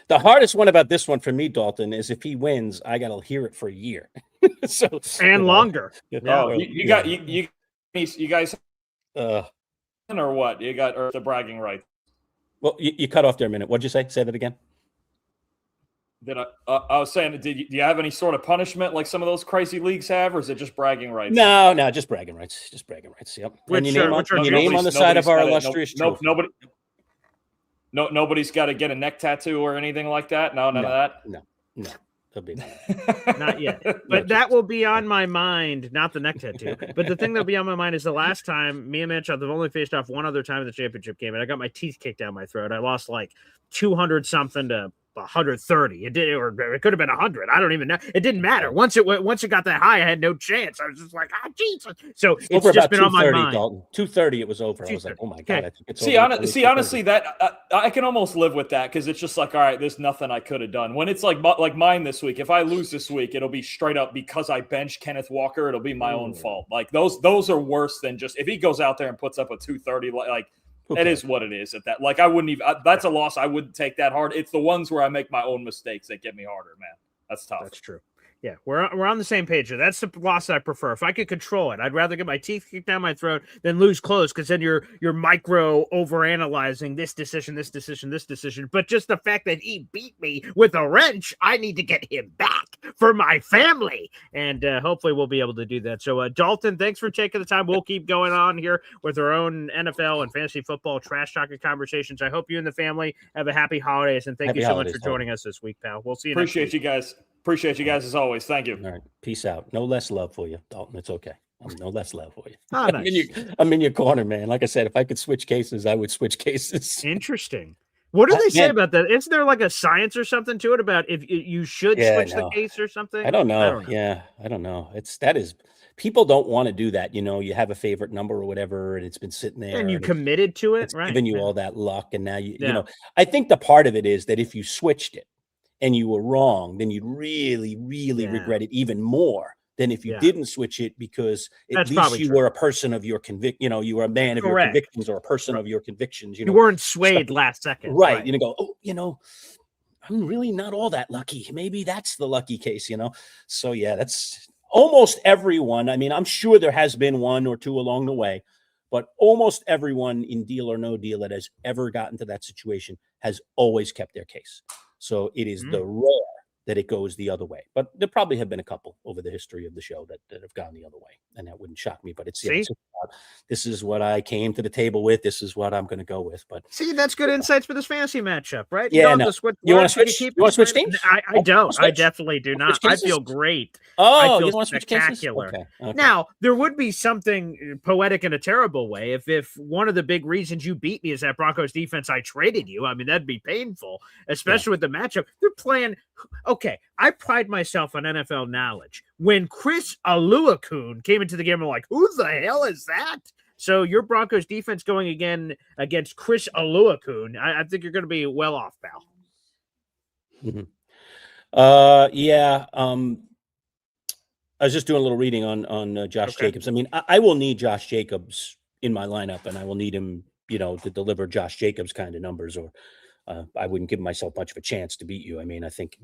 The hardest one about this one for me, Dalton, is if he wins, I got to hear it for a year. Longer. You guys or what? You got the bragging rights. Well, you cut off there a minute. What'd you say? Say that again. I was saying, do you have any sort of punishment like some of those crazy leagues have, or is it just bragging rights? No, just bragging rights. Just bragging rights. Yep. And your name on the side of our illustrious trophy. Nobody's got to get a neck tattoo or anything like that. No, none of that. No. There'll be Not yet. But that will be on my mind, not the neck tattoo. But the thing that'll be on my mind is the last time me and Manchild have only faced off one other time in the championship game, and I got my teeth kicked down my throat. I lost like 200 something to 130. It did, or it could have been 100. I don't even know. It didn't matter. Once it got that high, I had no chance. I was just like, Jesus. So it's over just about been on my 230, mind. Dalton. 230, it was over. I was like, oh my God, I think it's See, over. honestly, that I can almost live with that because it's just like, all right, there's nothing I could have done. When it's like mine this week, if I lose this week, it'll be straight up because I benched Kenneth Walker. It'll be my own fault. Like those are worse than just if he goes out there and puts up a 230. Like it is what it is at that. Like I wouldn't even. That's a loss. I wouldn't take that hard. It's the ones where I make my own mistakes that get me harder, man. That's tough. That's true. Yeah, we're on the same page. That's the loss I prefer. If I could control it, I'd rather get my teeth kicked down my throat than lose close, because then you're micro overanalyzing this decision. But just the fact that he beat me with a wrench, I need to get him back for my family, and hopefully we'll be able to do that. So, Dalton, thanks for taking the time. We'll keep going on here with our own NFL and fantasy football trash talking conversations. I hope you and the family have a happy holidays, and thank you so much for joining us this week, pal. We'll see you. Appreciate you guys. Appreciate you guys as always. Thank you. All right. Peace out. No less love for you, Dalton. It's okay. No less love for you. Oh, nice. I'm in your corner, man. Like I said, if I could switch cases, I would switch cases. Interesting. What do they say about that? Isn't there like a science or something to it about if you should switch the case or something? I don't know. Yeah, I don't know. People don't want to do that. You have a favorite number or whatever, and it's been sitting there. And you committed to it, it's right? Giving you all that luck. And now, I think the part of it is that if you switched it, and you were wrong, then you'd really, really regret it even more than if you didn't switch it, because at least you were a person of your you were a man of your convictions, or a person of your convictions. You weren't swayed last second. Right. I'm really not all that lucky. Maybe that's the lucky case, So yeah, that's almost everyone. I mean, I'm sure there has been one or two along the way, but almost everyone in Deal or No Deal that has ever gotten to that situation has always kept their case. So it is the rare that it goes the other way. But there probably have been a couple over the history of the show that have gone the other way. And that wouldn't shock me. But this is what I came to the table with. This is what I'm going to go with. But see, that's good insights for this fantasy matchup, right? Yeah, you want to switch? You want to switch teams? I don't. I definitely do not. I feel great. Oh, I feel you want to switch cases? Okay. Now, there would be something poetic in a terrible way if one of the big reasons you beat me is that Broncos defense I traded you. I mean, that'd be painful, especially with the matchup. They're playing. Okay, I pride myself on NFL knowledge. When Chris Aluakun came into the game, I'm like, who the hell is that? So your Broncos defense going again against Chris Aluakun, I think you're going to be well off, pal. Yeah. I was just doing a little reading on Josh Jacobs. I mean, I will need Josh Jacobs in my lineup, and I will need him, to deliver Josh Jacobs kind of numbers, or I wouldn't give myself much of a chance to beat you. I mean, I think,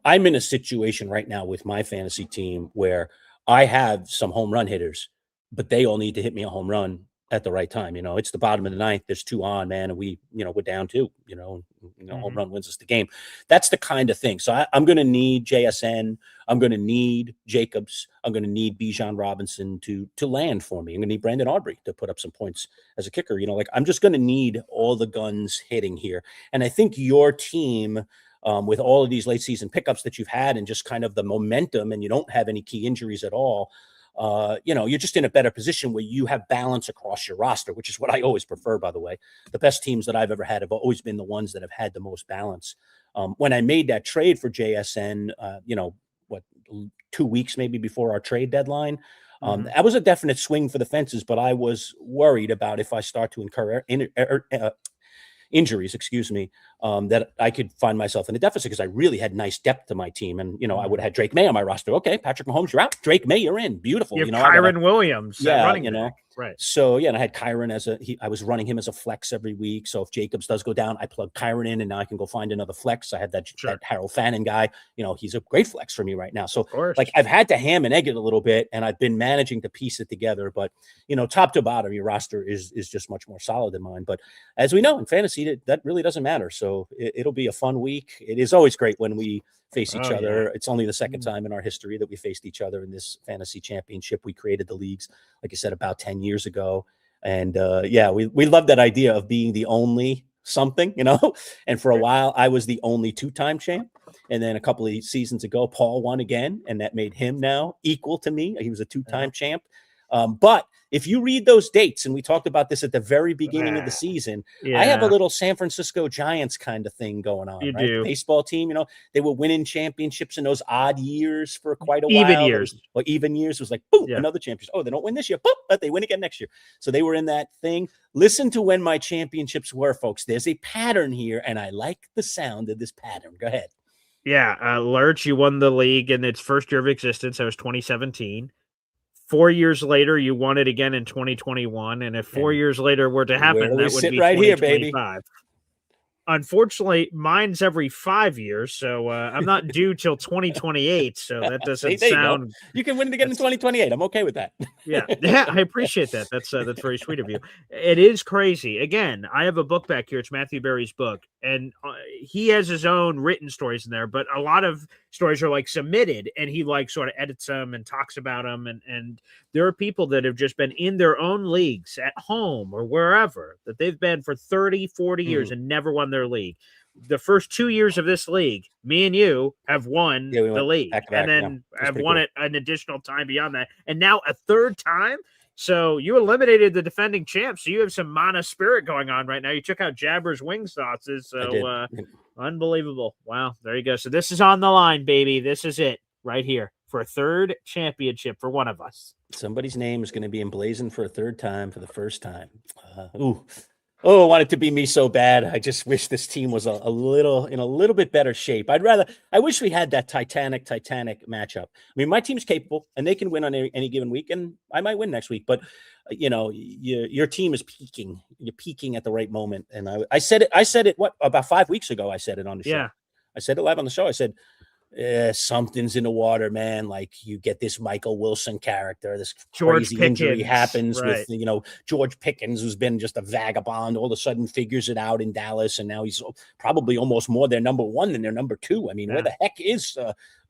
I'm in a situation right now with my fantasy team where I have some home run hitters, but they all need to hit me a home run at the right time. It's the bottom of the ninth. There's 2 on, man, and we're down 2, home run wins us the game. That's the kind of thing. So I'm going to need JSN. I'm going to need Jacobs. I'm going to need Bijan Robinson to land for me. I'm going to need Brandon Aubrey to put up some points as a kicker. I'm just going to need all the guns hitting here. And I think your team, with all of these late season pickups that you've had and just kind of the momentum, and you don't have any key injuries at all, you're just in a better position where you have balance across your roster, which is what I always prefer, by the way. The best teams that I've ever had have always been the ones that have had the most balance. When I made that trade for JSN, 2 weeks maybe before our trade deadline, that was a definite swing for the fences, but I was worried about if I start to incur injuries, that I could find myself in a deficit, because I really had nice depth to my team. And, I would have had Drake May on my roster. Okay, Patrick Mahomes, you're out. Drake May, you're in. Beautiful. You have Kyron Williams running back. Right. So, and I had Kyron I was running him as a flex every week. So if Jacobs does go down, I plug Kyron in, and now I can go find another flex. I had that Harold Fannin guy. He's a great flex for me right now. So I've had to ham and egg it a little bit, and I've been managing to piece it together. But, top to bottom, your roster is just much more solid than mine. But as we know in fantasy, that really doesn't matter. So it'll be a fun week. It is always great when we face each other. It's only the second time in our history that we faced each other in this fantasy championship. We created the leagues, like I said, about 10 years ago. And we love that idea of being the only something, and for a while I was the only 2-time champ. And then a couple of seasons ago, Paul won again, and that made him now equal to me. He was a 2-time champ. But if you read those dates, and we talked about this at the very beginning of the season, I have a little San Francisco Giants kind of thing going on. You right? do. The baseball team, they were winning championships in those odd years for quite a Even while. years. Or even years. It was like, boom, Yeah. another championship. Oh, they don't win this year. Boom, but they win again next year. So they were in that thing. Listen to when my championships were, folks. There's a pattern here, and I like the sound of this pattern. Go ahead. Yeah, Lurch, you won the league in its first year of existence. That was 2017. 4 years later, you won it again in 2021. And if 4 years later were to happen, that would be right here, baby. 2025. Unfortunately, mine's every 5 years, so I'm not due till 2028. So that doesn't sound. You can win it again in 2028. I'm okay with that. Yeah, I appreciate that. That's very sweet of you. It is crazy. Again, I have a book back here. It's Matthew Berry's book, and he has his own written stories in there. But a lot of stories are like submitted, and he like sort of edits them and talks about them. And there are people that have just been in their own leagues at home or wherever that they've been for 30, 40 years and never won their league. The first 2 years of this league, me and you have won the league, back-to-back, and then have won cool. it an additional time beyond that, and now a third time. So you eliminated the defending champs. So you have some mana spirit going on right now. You took out Jabber's wing sauces. So unbelievable. Wow. There you go. So this is on the line, baby. This is it right here for a third championship for one of us. Somebody's name is going to be emblazoned for a third time for the first time. I want it to be me so bad. I just wish this team was in a little bit better shape. I wish we had that Titanic matchup. I mean, my team's capable and they can win on any given week, and I might win next week, but your team is peaking. You're peaking at the right moment. And I said it about 5 weeks ago. I said it on the show. Yeah. I said it live on the show. I said, something's in the water, man. Like you get this Michael Wilson character, this crazy injury happens with, George Pickens, who's been just a vagabond, all of a sudden figures it out in Dallas. And now he's probably almost more their number one than their number two. I mean, where the heck is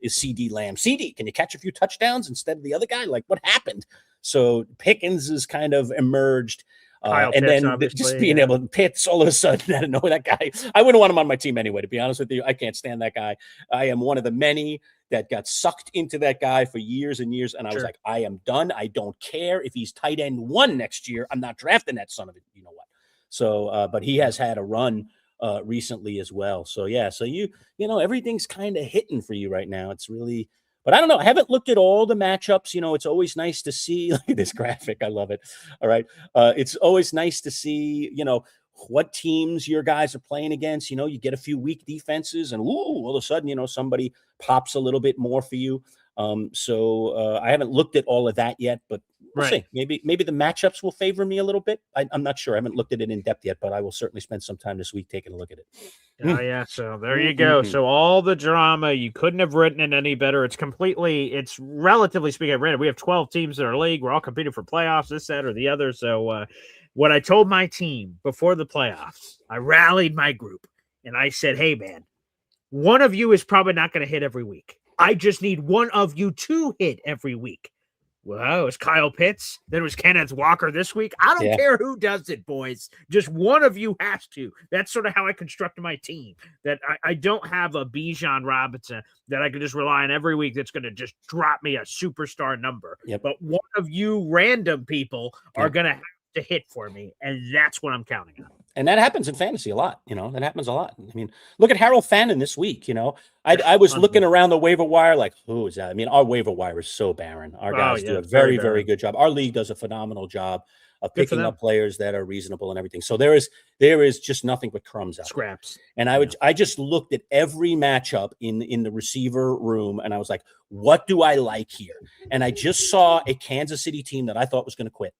CD Lamb? CD, can you catch a few touchdowns instead of the other guy? Like what happened? So Pickens has kind of emerged. And Pitts, then just being able to Pitts all of a sudden, I don't know that guy. I wouldn't want him on my team anyway, to be honest with you. I can't stand that guy. I am one of the many that got sucked into that guy for years and years. And I was like, I am done. I don't care if he's tight end 1 next year. I'm not drafting that son of it. You know what? So, but he has had a run recently as well. So, yeah. So everything's kind of hitting for you right now. It's really. But I don't know. I haven't looked at all the matchups. It's always nice to see. Look at this graphic. I love it. All right. It's always nice to see, what teams your guys are playing against. You get a few weak defenses and all of a sudden, somebody pops a little bit more for you. So I haven't looked at all of that yet, but we'll see. Maybe the matchups will favor me a little bit. I'm not sure. I haven't looked at it in depth yet, but I will certainly spend some time this week taking a look at it. Oh, yeah. So there you go. So all the drama, you couldn't have written it any better. It's relatively speaking, random. We have 12 teams in our league. We're all competing for playoffs, this, that, or the other. So what I told my team before the playoffs, I rallied my group and I said, hey, man, one of you is probably not going to hit every week. I just need one of you to hit every week. Well, it was Kyle Pitts. Then it was Kenneth Walker this week. I don't care who does it, boys. Just one of you has to. That's sort of how I constructed my team. That I don't have a Bijan Robinson that I can just rely on every week that's going to just drop me a superstar number. Yep. But one of you random people are going to have to hit for me, and that's what I'm counting on. And that happens in fantasy a lot. That happens a lot. I mean, look at Harold Fannin this week. I was looking around the waiver wire like, who is that? I mean, our waiver wire is so barren. Our guys do a very, very good job. Our league does a phenomenal job of picking up players that are reasonable and everything. So there is just nothing but crumbs out. Scraps. And I just looked at every matchup in the receiver room, and I was like, what do I like here? And I just saw a Kansas City team that I thought was going to quit.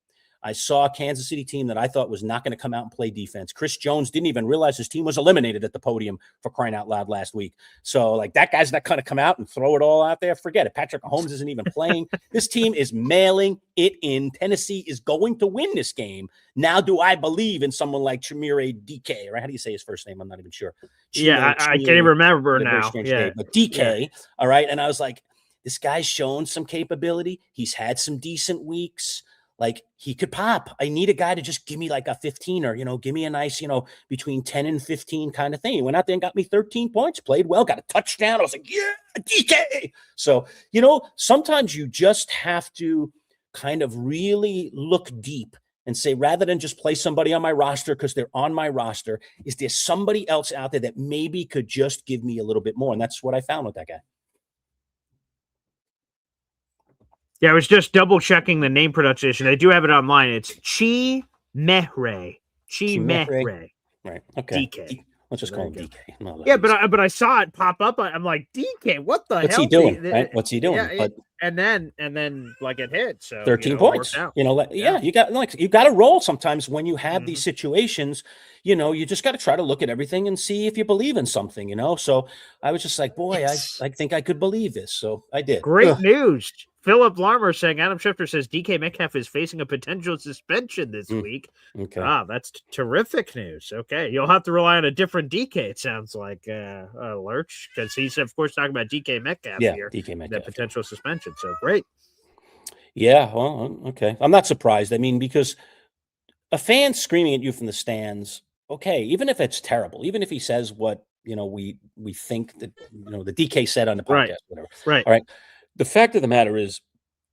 I saw a Kansas City team that I thought was not going to come out and play defense. Chris Jones didn't even realize his team was eliminated at the podium for crying out loud last week. So, that guy's not going to come out and throw it all out there. Forget it. Patrick Mahomes isn't even playing. This team is mailing it in. Tennessee is going to win this game. Now, do I believe in someone like Chimere DK? Right? How do you say his first name? I'm not even sure. I can't even remember now. Name, but DK. All right. And I was like, this guy's shown some capability. He's had some decent weeks. Like he could pop. I need a guy to just give me like a 15er, give me a nice, between 10 and 15 kind of thing. He went out there and got me 13 points, played well, got a touchdown. I was like, yeah, DK. So, sometimes you just have to kind of really look deep and say, rather than just play somebody on my roster because they're on my roster, is there somebody else out there that maybe could just give me a little bit more? And that's what I found with that guy. Yeah, I was just double checking the name pronunciation. I do have it online. It's Chi Mehre. Right. Okay. DK. Let's just call him DK. Yeah, but I saw it pop up. I'm like, DK, what the hell? What's he doing? Right? What's he doing? Yeah, and then like it hit. So 13 points. You got to roll sometimes when you have these situations. You just got to try to look at everything and see if you believe in something. So I was just like, boy, I think I could believe this. So I did. Great news. Philip Larmer saying Adam Schefter says DK Metcalf is facing a potential suspension this week. Okay. That's terrific news. Okay. You'll have to rely on a different DK, it sounds like, Lurch, because he's, of course, talking about DK Metcalf here. DK Metcalf. The potential suspension. So great. Yeah. Well, okay. I'm not surprised. I mean, because a fan screaming at you from the stands, okay, even if it's terrible, even if he says what, we think that, the DK said on the podcast, whatever. Right. All right. The fact of the matter is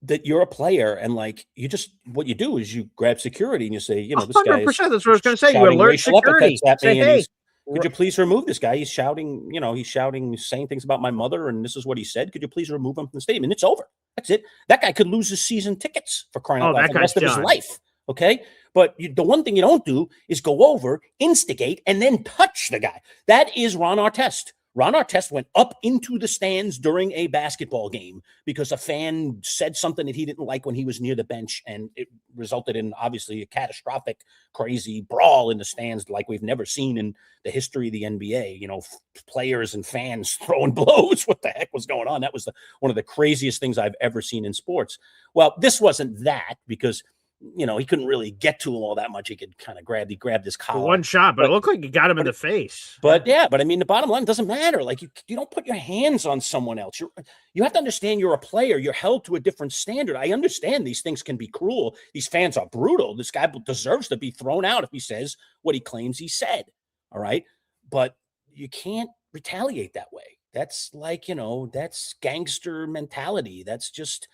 that you're a player, and what you do is you grab security and you say, this guy is 100%. That's what I was going to say. You alert security. At me, say, hey, could you please remove this guy? He's shouting, saying things about my mother, and this is what he said. Could you please remove him from the stadium? And it's over. That's it. That guy could lose his season tickets for crying out loud for the rest of his life. Okay. But the one thing you don't do is go over, instigate, and then touch the guy. That is Ron Artest. Ron Artest went up into the stands during a basketball game because a fan said something that he didn't like when he was near the bench, and it resulted in obviously a catastrophic, crazy brawl in the stands like we've never seen in the history of the NBA. Players and fans throwing blows. What the heck was going on? That was one of the craziest things I've ever seen in sports. Well, this wasn't that because he couldn't really get to him all that much. He could kind of grabbed his collar. One shot, but it looked like he got him in the face. But I mean, the bottom line doesn't matter. Like you don't put your hands on someone else. You have to understand you're a player. You're held to a different standard. I understand these things can be cruel. These fans are brutal. This guy deserves to be thrown out if he says what he claims he said. All right. But you can't retaliate that way. That's that's gangster mentality. It's just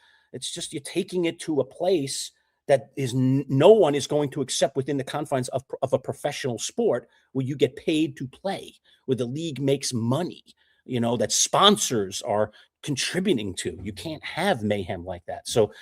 you're taking it to a place that is no one is going to accept within the confines of a professional sport where you get paid to play, where the league makes money, that sponsors are contributing to. You can't have mayhem like that. So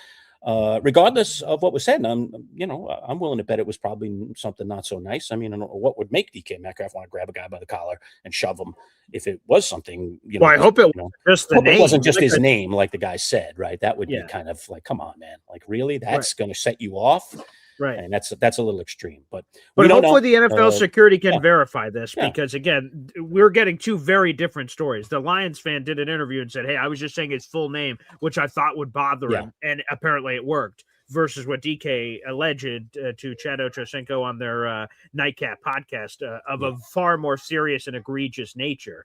regardless of what was said, I'm willing to bet it was probably something not so nice. I mean, I don't know what would make DK Metcalf want to grab a guy by the collar and shove him if it was something, Well, I hope it just the name. It wasn't just his name, like the guy said, right? That would be kind of like, come on, man. Like, really? That's going to set you off? Right. And that's a little extreme. But hopefully the NFL security can verify this because, again, we're getting two very different stories. The Lions fan did an interview and said, hey, I was just saying his full name, which I thought would bother him. And apparently it worked. Versus what DK alleged to Chad Ochocinco on their Nightcap podcast of a far more serious and egregious nature.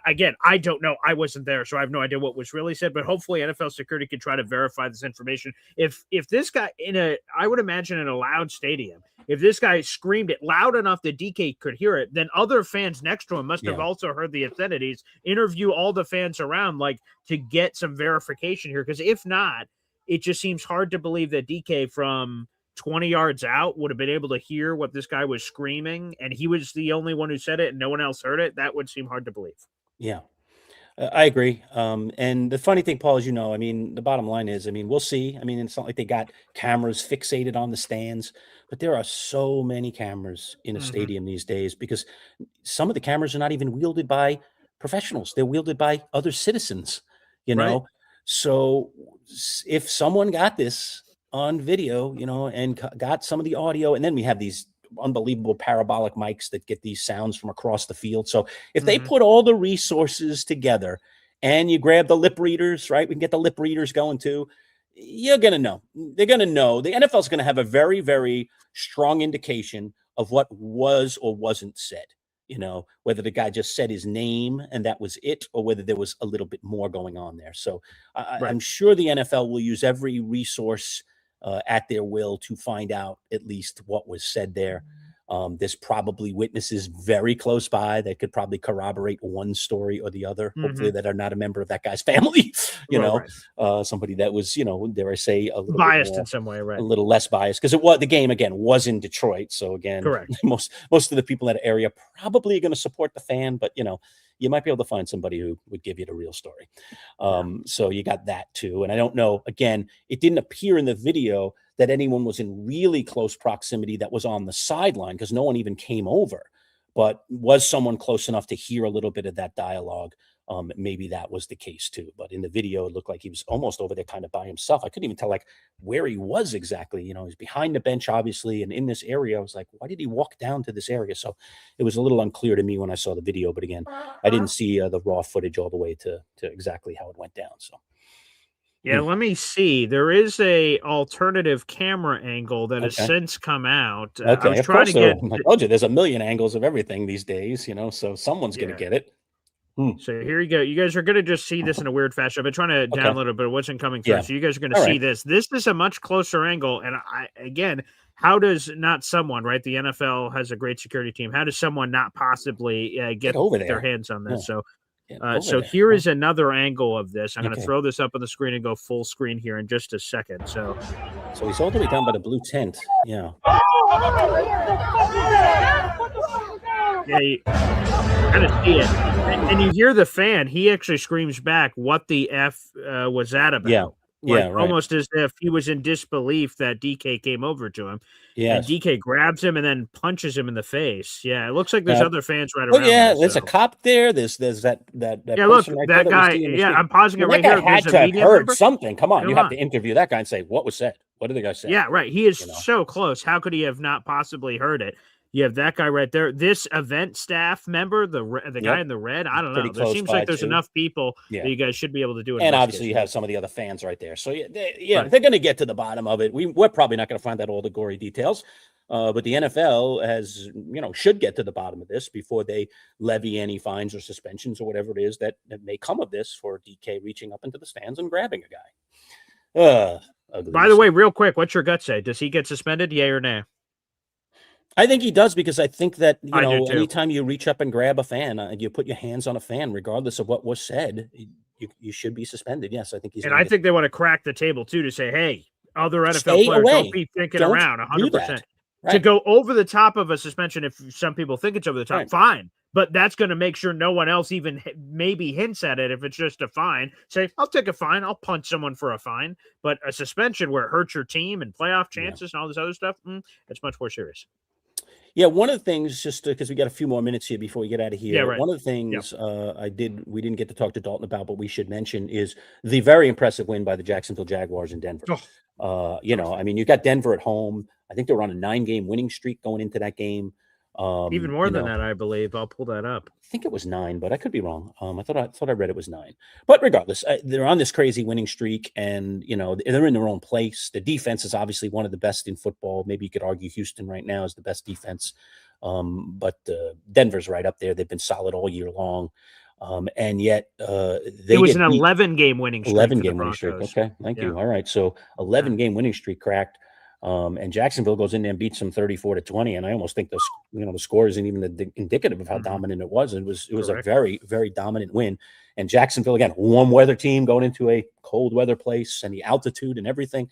Again, I don't know. I wasn't there, so I have no idea what was really said. But hopefully, NFL security can try to verify this information. If this guy I would imagine in a loud stadium, if this guy screamed it loud enough that DK could hear it, then other fans next to him must have also heard the obscenities. Interview all the fans around, to get some verification here, because if not, it just seems hard to believe that DK from 20 yards out would have been able to hear what this guy was screaming, and he was the only one who said it and no one else heard it. That would seem hard to believe. Yeah, I agree. And the funny thing, Paul, is, I mean, the bottom line is, I mean, we'll see. I mean, it's not like they got cameras fixated on the stands, but there are so many cameras in a stadium these days because some of the cameras are not even wielded by professionals. They're wielded by other citizens, know? So if someone got this on video, and got some of the audio, and then we have these unbelievable parabolic mics that get these sounds from across the field. So if they put all the resources together and you grab the lip readers, right? We can get the lip readers going too. You're going to know. They're going to know. The NFL is going to have a very, very strong indication of what was or wasn't said. Whether the guy just said his name and that was it, or whether there was a little bit more going on there. So I'm sure the NFL will use every resource at their will to find out at least what was said there. There's probably witnesses very close by that could probably corroborate one story or the other, hopefully that are not a member of that guy's family, somebody that was, dare I say, a little biased bit more, in some way, right? a little less biased, because the game again was in Detroit. So again, Correct. most of the people in that area probably are going to support the fan, but you might be able to find somebody who would give you the real story. So you got that too. And I don't know, again, it didn't appear in the video that anyone was in really close proximity that was on the sideline, because no one even came over, but was someone close enough to hear a little bit of that dialogue? Maybe that was the case too. But in the video, it looked like he was almost over there kind of by himself. I couldn't even tell like where he was exactly. He's behind the bench, obviously, and in this area. I was like, why did he walk down to this area? So it was a little unclear to me when I saw the video. But again, I didn't see the raw footage all the way to exactly how it went down. So yeah, let me see. There is a alternative camera angle that has since come out. I was trying to get. I told you, there's a million angles of everything these days, so someone's going to get it. So here you go. You guys are going to just see this in a weird fashion. I've been trying to download it, but it wasn't coming through. So you guys are going to see this. This is a much closer angle. And how does not someone, right? The NFL has a great security team. How does someone not possibly get their hands on this? So here is another angle of this. I'm going to throw this up on the screen and go full screen here in just a second. So he's all the way down by the blue tent. Yeah. Yeah, you kind of see it. And you hear the fan. He actually screams back, "What the F was that about?" Yeah. Right. Almost as if he was in disbelief that DK came over to him. Yeah. And DK grabs him and then punches him in the face. Yeah, it looks like there's other fans right around. Yeah, there's a cop there. There's that. Yeah, look, that guy. Yeah, I'm pausing it right here. Had to have heard something. Come on, you have to interview that guy and say what was said. What did the guy say? Yeah, right. He is so close. How could he have not possibly heard it? You have that guy right there. This event staff member, the guy in the red, I don't know. There seems like there's enough people that you guys should be able to do it. And obviously you have some of the other fans right there. So they're going to get to the bottom of it. We're probably not going to find out all the gory details. But the NFL has, should get to the bottom of this before they levy any fines or suspensions or whatever it is that may come of this for DK reaching up into the stands and grabbing a guy. By the way, real quick, what's your gut say? Does he get suspended? Yay or nay? I think he does, because I think that, anytime you reach up and grab a fan, you put your hands on a fan, regardless of what was said, you should be suspended. Yes, I think he's. And I think they want to crack the table too to say, hey, other NFL players, don't be thinking around 100%. Right. To go over the top of a suspension, if some people think it's over the top, fine. But that's going to make sure no one else even maybe hints at it. If it's just a fine, say, I'll take a fine. I'll punch someone for a fine. But a suspension where it hurts your team and playoff chances and all this other stuff, it's much more serious. Yeah, one of the things, just because we got a few more minutes here before we get out of here. Yeah, right. One of the things we didn't get to talk to Dalton about, but we should mention is the very impressive win by the Jacksonville Jaguars in Denver. You got Denver at home. I think they were on a 9-game winning streak going into that game. Even more than that, I believe. I'll pull that up. I think it was 9, but I could be wrong. I thought I read it was 9. But regardless, they're on this crazy winning streak, and they're in their own place. The defense is obviously one of the best in football. Maybe you could argue Houston right now is the best defense, but Denver's right up there. They've been solid all year long, and yet it was an 11-game winning streak. 11-game winning streak. Okay, thank you. All right, so 11-game winning streak cracked. And Jacksonville goes in there and beats them 34-20. And I almost think the score isn't even indicative of how dominant it was. It was a very, very dominant win. And Jacksonville, again, warm weather team going into a cold weather place, and the altitude and everything.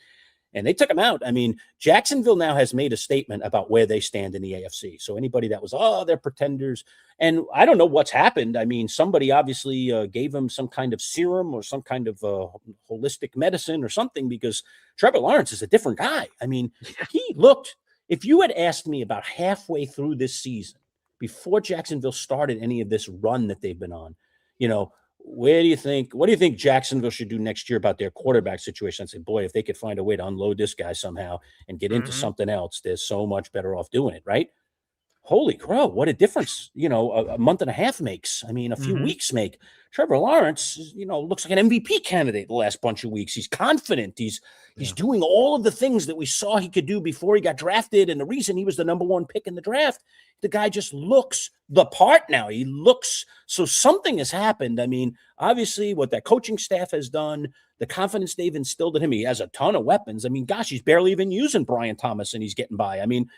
And they took them out. I mean, Jacksonville now has made a statement about where they stand in the AFC. So anybody that was, they're pretenders. And I don't know what's happened. I mean, somebody obviously gave them some kind of serum or some kind of holistic medicine or something, because Trevor Lawrence is a different guy. I mean, he looked, if you had asked me about halfway through this season, before Jacksonville started any of this run that they've been on, what do you think Jacksonville should do next year about their quarterback situation? I'd say, boy, if they could find a way to unload this guy somehow and get into something else, they're so much better off doing it, right? Holy crow, what a difference, a month and a half makes. I mean, a few weeks make. Trevor Lawrence, looks like an MVP candidate the last bunch of weeks. He's confident. He's doing all of the things that we saw he could do before he got drafted. And the reason he was the number 1 pick in the draft, the guy just looks the part now. He looks, so something has happened. I mean, obviously what that coaching staff has done, the confidence they've instilled in him, he has a ton of weapons. I mean, gosh, he's barely even using Brian Thomas and he's getting by. I mean,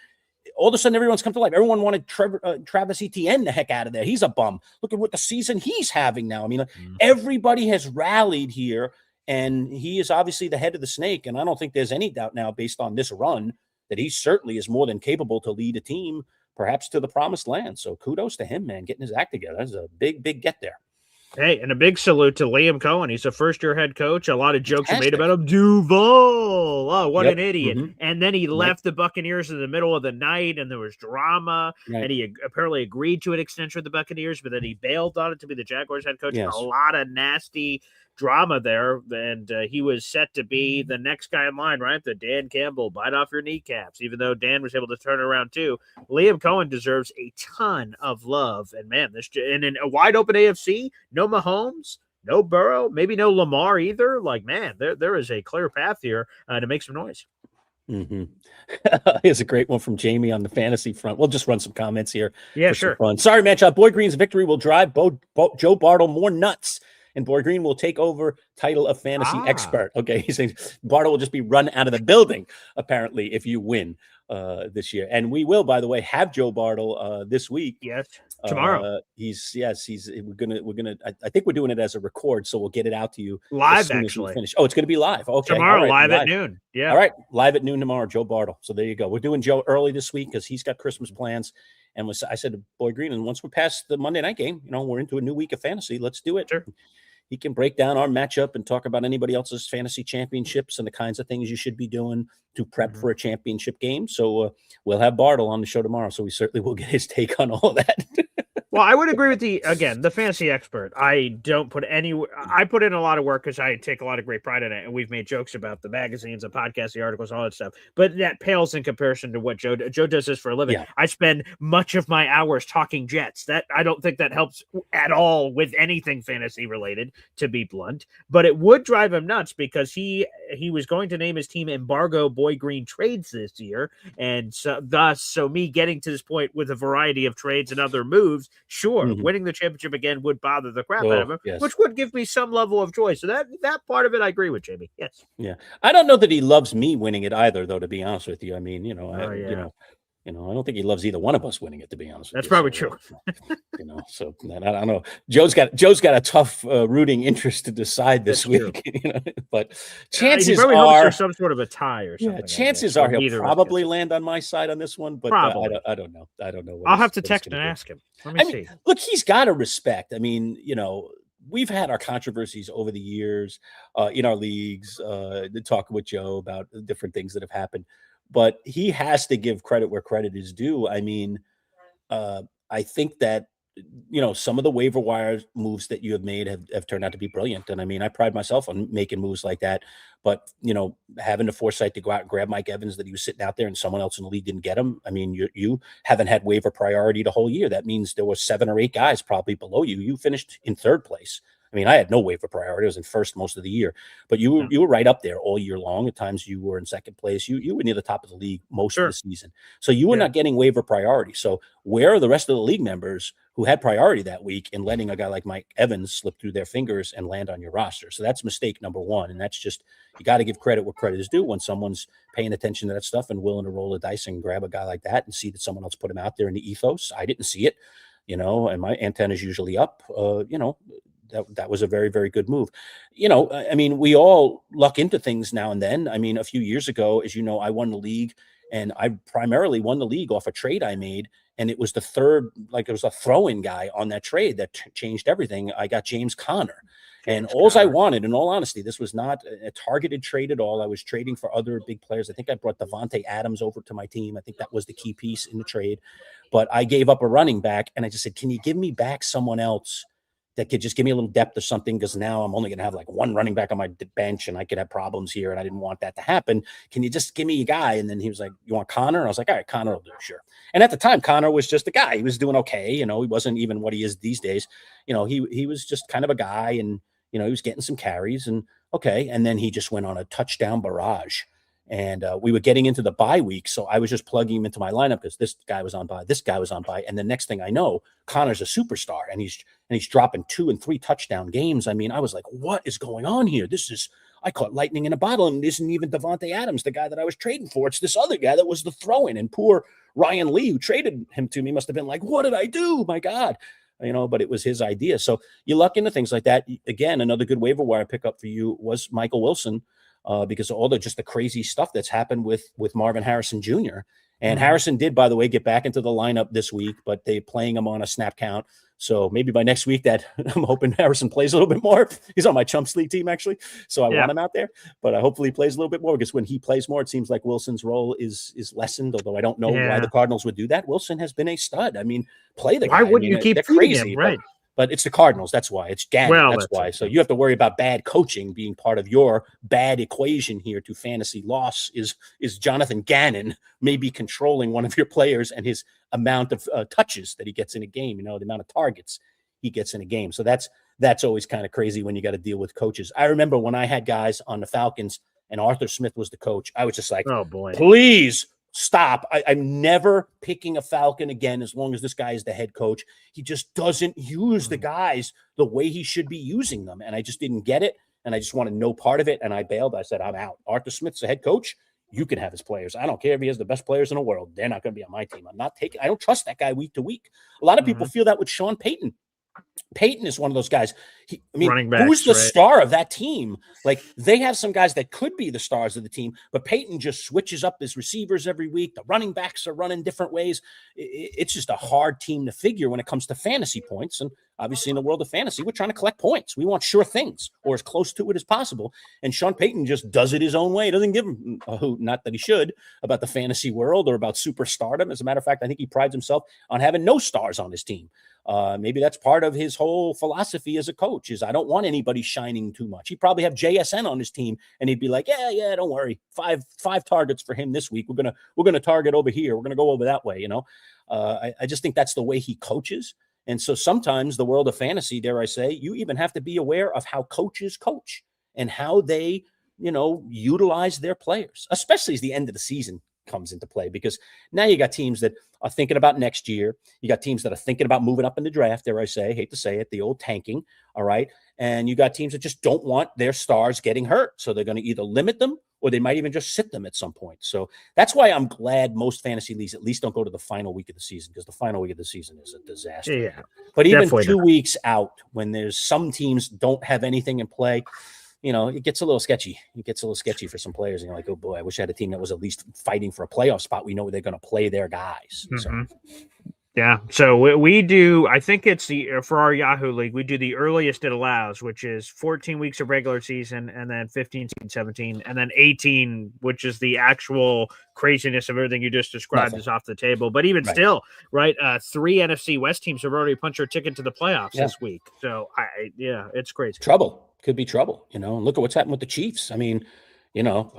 all of a sudden everyone's come to life. Everyone wanted Travis Etienne the heck out of there. He's a bum. Look at what the season he's having now. I mean, everybody has rallied here, and he is obviously the head of the snake. And I don't think there's any doubt now, based on this run, that he certainly is more than capable to lead a team, perhaps to the promised land. So kudos to him, man, getting his act together. That's a big, big get there. Hey, and a big salute to Liam Cohen. He's a first-year head coach. A lot of jokes are made about him. Duval. Oh, what an idiot. And then he left the Buccaneers in the middle of the night, and there was drama. And he apparently agreed to an extension with the Buccaneers, but then he bailed on it to be the Jaguars head coach. A lot of nasty drama there, and he was set to be the next guy in line, right? The Dan Campbell, bite off your kneecaps, even though Dan was able to turn it around too. Liam Cohen deserves a ton of love, and man, and in a wide open AFC, no Mahomes, no Burrow, maybe no Lamar either. Like, man, there is a clear path here to make some noise. Here's a great one from Jamie on the fantasy front. We'll just run some comments here. Yeah, sure. Fun. Sorry, Manchild Boy Green's victory will drive Joe Bartle more nuts, and Boy Green will take over title of fantasy expert. Okay, he's saying Bartle will just be run out of the building, apparently, if you win this year. And we will, by the way, have Joe Bartle this week. Yes, tomorrow. We're gonna. I think we're doing it as a record, so we'll get it out to you live. Actually, finish. Oh, it's gonna be live. Okay, tomorrow, live at noon. Yeah. All right, live at noon tomorrow. Joe Bartle. So there you go. We're doing Joe early this week because he's got Christmas plans. And I said to Boy Green, and once we pass the Monday night game, we're into a new week of fantasy. Let's do it. Sure. He can break down our matchup and talk about anybody else's fantasy championships and the kinds of things you should be doing to prep for a championship game. So we'll have Bartle on the show tomorrow. So we certainly will get his take on all of that. Well, I would agree with the fantasy expert. I put in a lot of work because I take a lot of great pride in it. And we've made jokes about the magazines, the podcasts, the articles, all that stuff. But that pales in comparison to what Joe does this for a living. Yeah. I spend much of my hours talking Jets. I don't think that helps at all with anything fantasy related, to be blunt. But it would drive him nuts because he was going to name his team Embargo Boy Green Trades this year. And so me getting to this point with a variety of trades and other moves, sure, winning the championship again would bother the crap out of him, which would give me some level of joy. So that part of it, I agree with Jamie. Yes. Yeah. I don't know that he loves me winning it either, though, to be honest with you. I mean, I don't think he loves either one of us winning it, to be honest with That's you. probably true. So I don't know. Joe's got a tough rooting interest to decide this week, but chances are there's some sort of a tie or something. Yeah, chances are he'll probably land on my side on this one, but I don't know. I don't know. I'll have to text and ask him. Let me see. Look, he's got to respect. I mean, we've had our controversies over the years in our leagues, to talk with Joe about different things that have happened. But he has to give credit where credit is due. I mean, I think that, some of the waiver wire moves that you have made have turned out to be brilliant. And I mean, I pride myself on making moves like that. But, having the foresight to go out and grab Mike Evans that he was sitting out there and someone else in the league didn't get him. I mean, you haven't had waiver priority the whole year. That means there were 7 or 8 guys probably below you. You finished in 3rd place. I mean, I had no waiver priority. I was in 1st most of the year, but you were right up there all year long. At times you were in 2nd place. You were near the top of the league most of the season. So you were not getting waiver priority. So where are the rest of the league members who had priority that week in letting a guy like Mike Evans slip through their fingers and land on your roster? So that's mistake number 1. And that's just, you got to give credit where credit is due when someone's paying attention to that stuff and willing to roll the dice and grab a guy like that and see that someone else put him out there in the ethos. I didn't see it, and my antenna is usually up, That was a very, very good move. I mean, we all luck into things now and then. I mean, a few years ago, as you know, I won the league, and I primarily won the league off a trade I made. And it was the 3rd, it was a throw-in guy on that trade that changed everything. I got James Conner. And all I wanted, in all honesty, this was not a targeted trade at all. I was trading for other big players. I think I brought Devontae Adams over to my team. I think that was the key piece in the trade. But I gave up a running back, and I just said, can you give me back someone else that could just give me a little depth or something? Because now I'm only going to have 1 running back on my bench, and I could have problems here, and I didn't want that to happen. Can you just give me a guy? And then he was like, you want Connor? And I was like, all right, Connor will do, sure. And at the time, Connor was just a guy. He was doing okay. He wasn't even what he is these days. He was just kind of a guy, and, he was getting some carries, and okay. And then he just went on a touchdown barrage. And we were getting into the bye week, so I was just plugging him into my lineup because this guy was on bye, and the next thing I know, Connor's a superstar, and he's dropping 2 and 3 touchdown games. I mean, I was like, what is going on here? This is I caught lightning in a bottle, and it isn't even Devontae Adams, the guy that I was trading for. It's this other guy that was the throw-in. And poor Ryan Lee, who traded him to me, must have been like, what did I do? My God. But it was his idea. So you luck into things like that. Again, another good waiver wire pickup for you was Michael Wilson, because of all the crazy stuff that's happened with Marvin Harrison Jr. And Harrison did, by the way, get back into the lineup this week, but they're playing him on a snap count. So maybe by next week that I'm hoping Harrison plays a little bit more. He's on my Chumps League team, actually. So I want him out there, but hopefully he plays a little bit more, because when he plays more, it seems like Wilson's role is lessened, although I don't know why the Cardinals would do that. Wilson has been a stud. I mean, play the guy. Why wouldn't you keep they're feeding crazy, him? Right. But it's the Cardinals. That's why. It's Gannon. Well, that's why. So you have to worry about bad coaching being part of your bad equation here to fantasy loss. Is Jonathan Gannon maybe controlling one of your players and his amount of touches that he gets in a game, the amount of targets he gets in a game. So that's always kind of crazy when you got to deal with coaches. I remember when I had guys on the Falcons and Arthur Smith was the coach, I was just like, oh boy, please stop. I'm never picking a Falcon again as long as this guy is the head coach. He just doesn't use the guys the way he should be using them. And I just didn't get it. And I just wanted no part of it. And I bailed. I said, I'm out. Arthur Smith's the head coach. You can have his players. I don't care if he has the best players in the world. They're not going to be on my team. I don't trust that guy week to week. A lot of people feel that with Sean Payton. Peyton is one of those guys. Who's the star of that team? Like, they have some guys that could be the stars of the team, but Peyton just switches up his receivers every week. The running backs are running different ways. It's just a hard team to figure when it comes to fantasy points. And obviously in the world of fantasy, we're trying to collect points. We want sure things, or as close to it as possible. And Sean Payton just does it his own way. He doesn't give him a hoot, not that he should, about the fantasy world or about superstardom. As a matter of fact, I think he prides himself on having no stars on his team. Maybe that's part of his whole philosophy as a coach, is I don't want anybody shining too much. He'd probably have JSN on his team and he'd be like, yeah, don't worry. Five targets for him this week. We're going to target over here. We're going to go over that way. I just think that's the way he coaches. And so sometimes the world of fantasy, dare I say, you even have to be aware of how coaches coach and how they, utilize their players, especially as the end of the season comes into play, because now you got teams that are thinking about next year. You got teams that are thinking about moving up in the draft, dare I say, hate to say it, the old tanking. All right. And you got teams that just don't want their stars getting hurt. So they're going to either limit them or they might even just sit them at some point. So that's why I'm glad most fantasy leagues at least don't go to the final week of the season, because the final week of the season is a disaster. Yeah, but even 2 weeks out, when there's some teams don't have anything in play, it gets a little sketchy. It gets a little sketchy for some players. And you're like, oh boy, I wish I had a team that was at least fighting for a playoff spot. We know they're going to play their guys. So. Yeah. So we do, I think it's for our Yahoo League, we do the earliest it allows, which is 14 weeks of regular season, and then 15, 16, 17, and then 18, which is the actual craziness of everything you just described is off the table. But even still, right, 3 NFC West teams have already punched their ticket to the playoffs this week. So, it's crazy. Trouble. Could be trouble, and look at what's happened with the Chiefs. I don't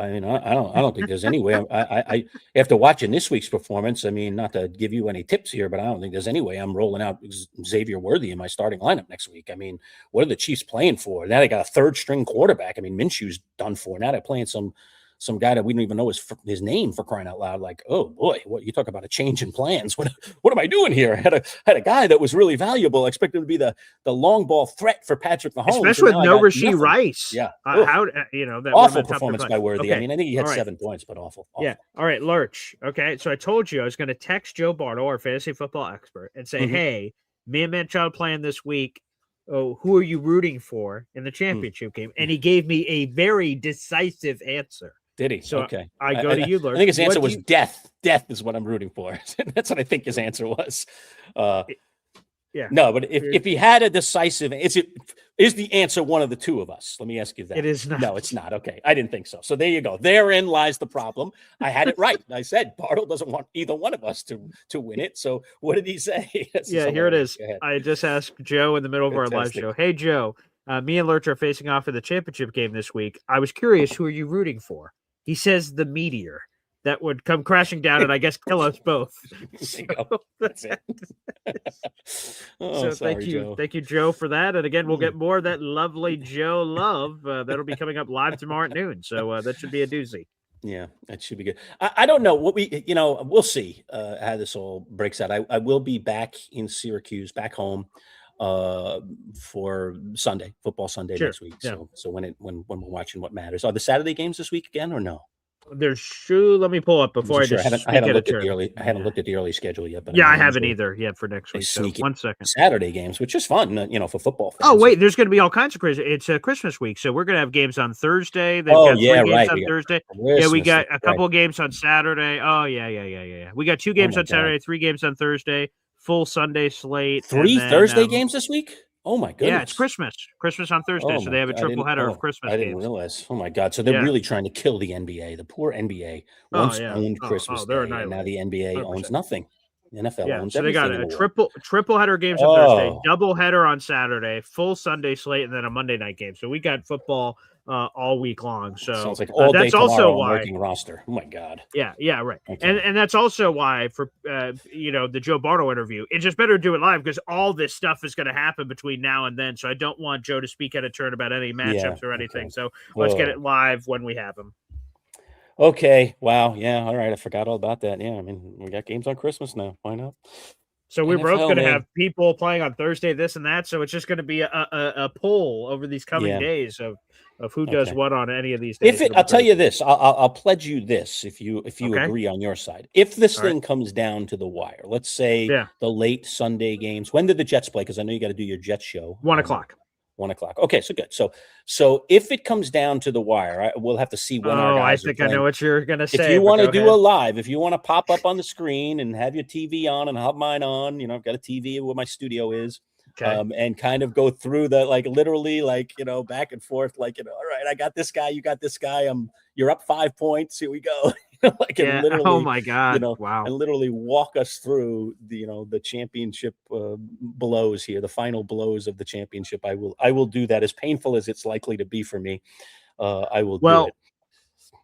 think there's any way. I after watching this week's performance, not to give you any tips here, but I don't think there's any way I'm rolling out Xavier Worthy in my starting lineup next week. What are the Chiefs playing for? Now they got a third string quarterback. Minshew's done for. Now they're playing some guy that we don't even know his name, for crying out loud. Like, oh boy, what you talk about a change in plans? What am I doing here? I had a guy that was really valuable, expected to be the long ball threat for Patrick Mahomes, especially with no Rasheed Rice. Yeah, that awful performance by Worthy. Okay. I think he had 7 points, but awful. Yeah. All right, Lurch. Okay, so I told you I was going to text Joe Bartle, our fantasy football expert, and say, hey, me and Manchild playing this week. Oh, who are you rooting for in the championship game? And he gave me a very decisive answer. Did he? So okay. I go to you, Lurch. I think his answer was death. Death is what I'm rooting for. That's what I think his answer was. Yeah. No, but if he had a decisive, is the answer one of the two of us? Let me ask you that. It is not. No, it's not. Okay. I didn't think so. So there you go. Therein lies the problem. I had it right. I said Bartle doesn't want either one of us to win it. So what did he say? Here it is. I just asked Joe in the middle of our live show. Hey, Joe, me and Lurch are facing off in the championship game this week. I was curious, who are you rooting for? He says the meteor that would come crashing down and I guess kill us both. That's it. So sorry, thank you. Joe. Thank you, Joe, for that. And again, we'll get more of that lovely Joe love. That'll be coming up live tomorrow at noon. So that should be a doozy. Yeah, that should be good. I don't know what we'll see how this all breaks out. I will be back in Syracuse, back home for Sunday, football Sunday Sure. next week. Yeah. So when we're watching what matters. Are the Saturday games this week again or no? There's shoe. Let me pull up before I Sure. just I speak haven't at a looked at turn. the early. I haven't looked at the early schedule yet. But Yeah, I mean, haven't usually either yet for next they week. So sneak in 1 second. Saturday games, which is fun, for football fans. Oh wait, there's going to be all kinds of crazy. It's a Christmas week, so we're going to have games on Thursday. They've Oh, got 3 yeah, games right. on We got Thursday. Yeah, we Christmas, got a right. couple of games on Saturday. Oh yeah. We got 2 games my on Saturday, 3 games on Thursday. Full Sunday slate. 3 and then, Thursday games this week? Oh my goodness! Yeah, it's Christmas. Christmas on Thursday, so they have a triple header of Christmas I didn't games. realize. Oh my god! So they're Yeah. really trying to kill the NBA. The poor NBA once owned Christmas they're Day, and now the annihilated. NBA owns 100%. nothing. The NFL Yeah, owns so they everything. got in a the world. triple header games on Thursday, Oh. double header on Saturday, full Sunday slate, and then a Monday night game. So we got football all week long. So Sounds like all day that's tomorrow also on why. working roster. Oh my god! Yeah, right. Okay. And that's also why for the Joe Barto interview, it's just better to do it live because all this stuff is going to happen between now and then. So I don't want Joe to speak at a turn about any matchups or anything. Okay. So let's get it live when we have him. Okay. Wow. Yeah. All right. I forgot all about that. Yeah. I mean, we got games on Christmas now. Why not? So we're both NFL, going to man. have people playing on Thursday, this and that. So it's just going to be a poll over these coming days of who does what on any of these days. I'll tell you this, I'll pledge you this if you agree on your side. If this thing comes down to the wire, let's say the late Sunday games. When did the Jets play? Because I know you got to do your Jets show. 1 o'clock. 1 o'clock. Okay, so good. So if it comes down to the wire, we'll have to see when our guys I think are I know what you're going to say. If you want to do a live, if you want to pop up on the screen and have your TV on and have mine on, I've got a TV where my studio is. Okay. And kind of go through the literally back and forth, all right, I got this guy, you got this guy. You're up 5 points. Here we go. Literally, oh my God. Wow. And literally walk us through the championship blows here, the final blows of the championship. I will do that, as painful as it's likely to be for me. I will do it.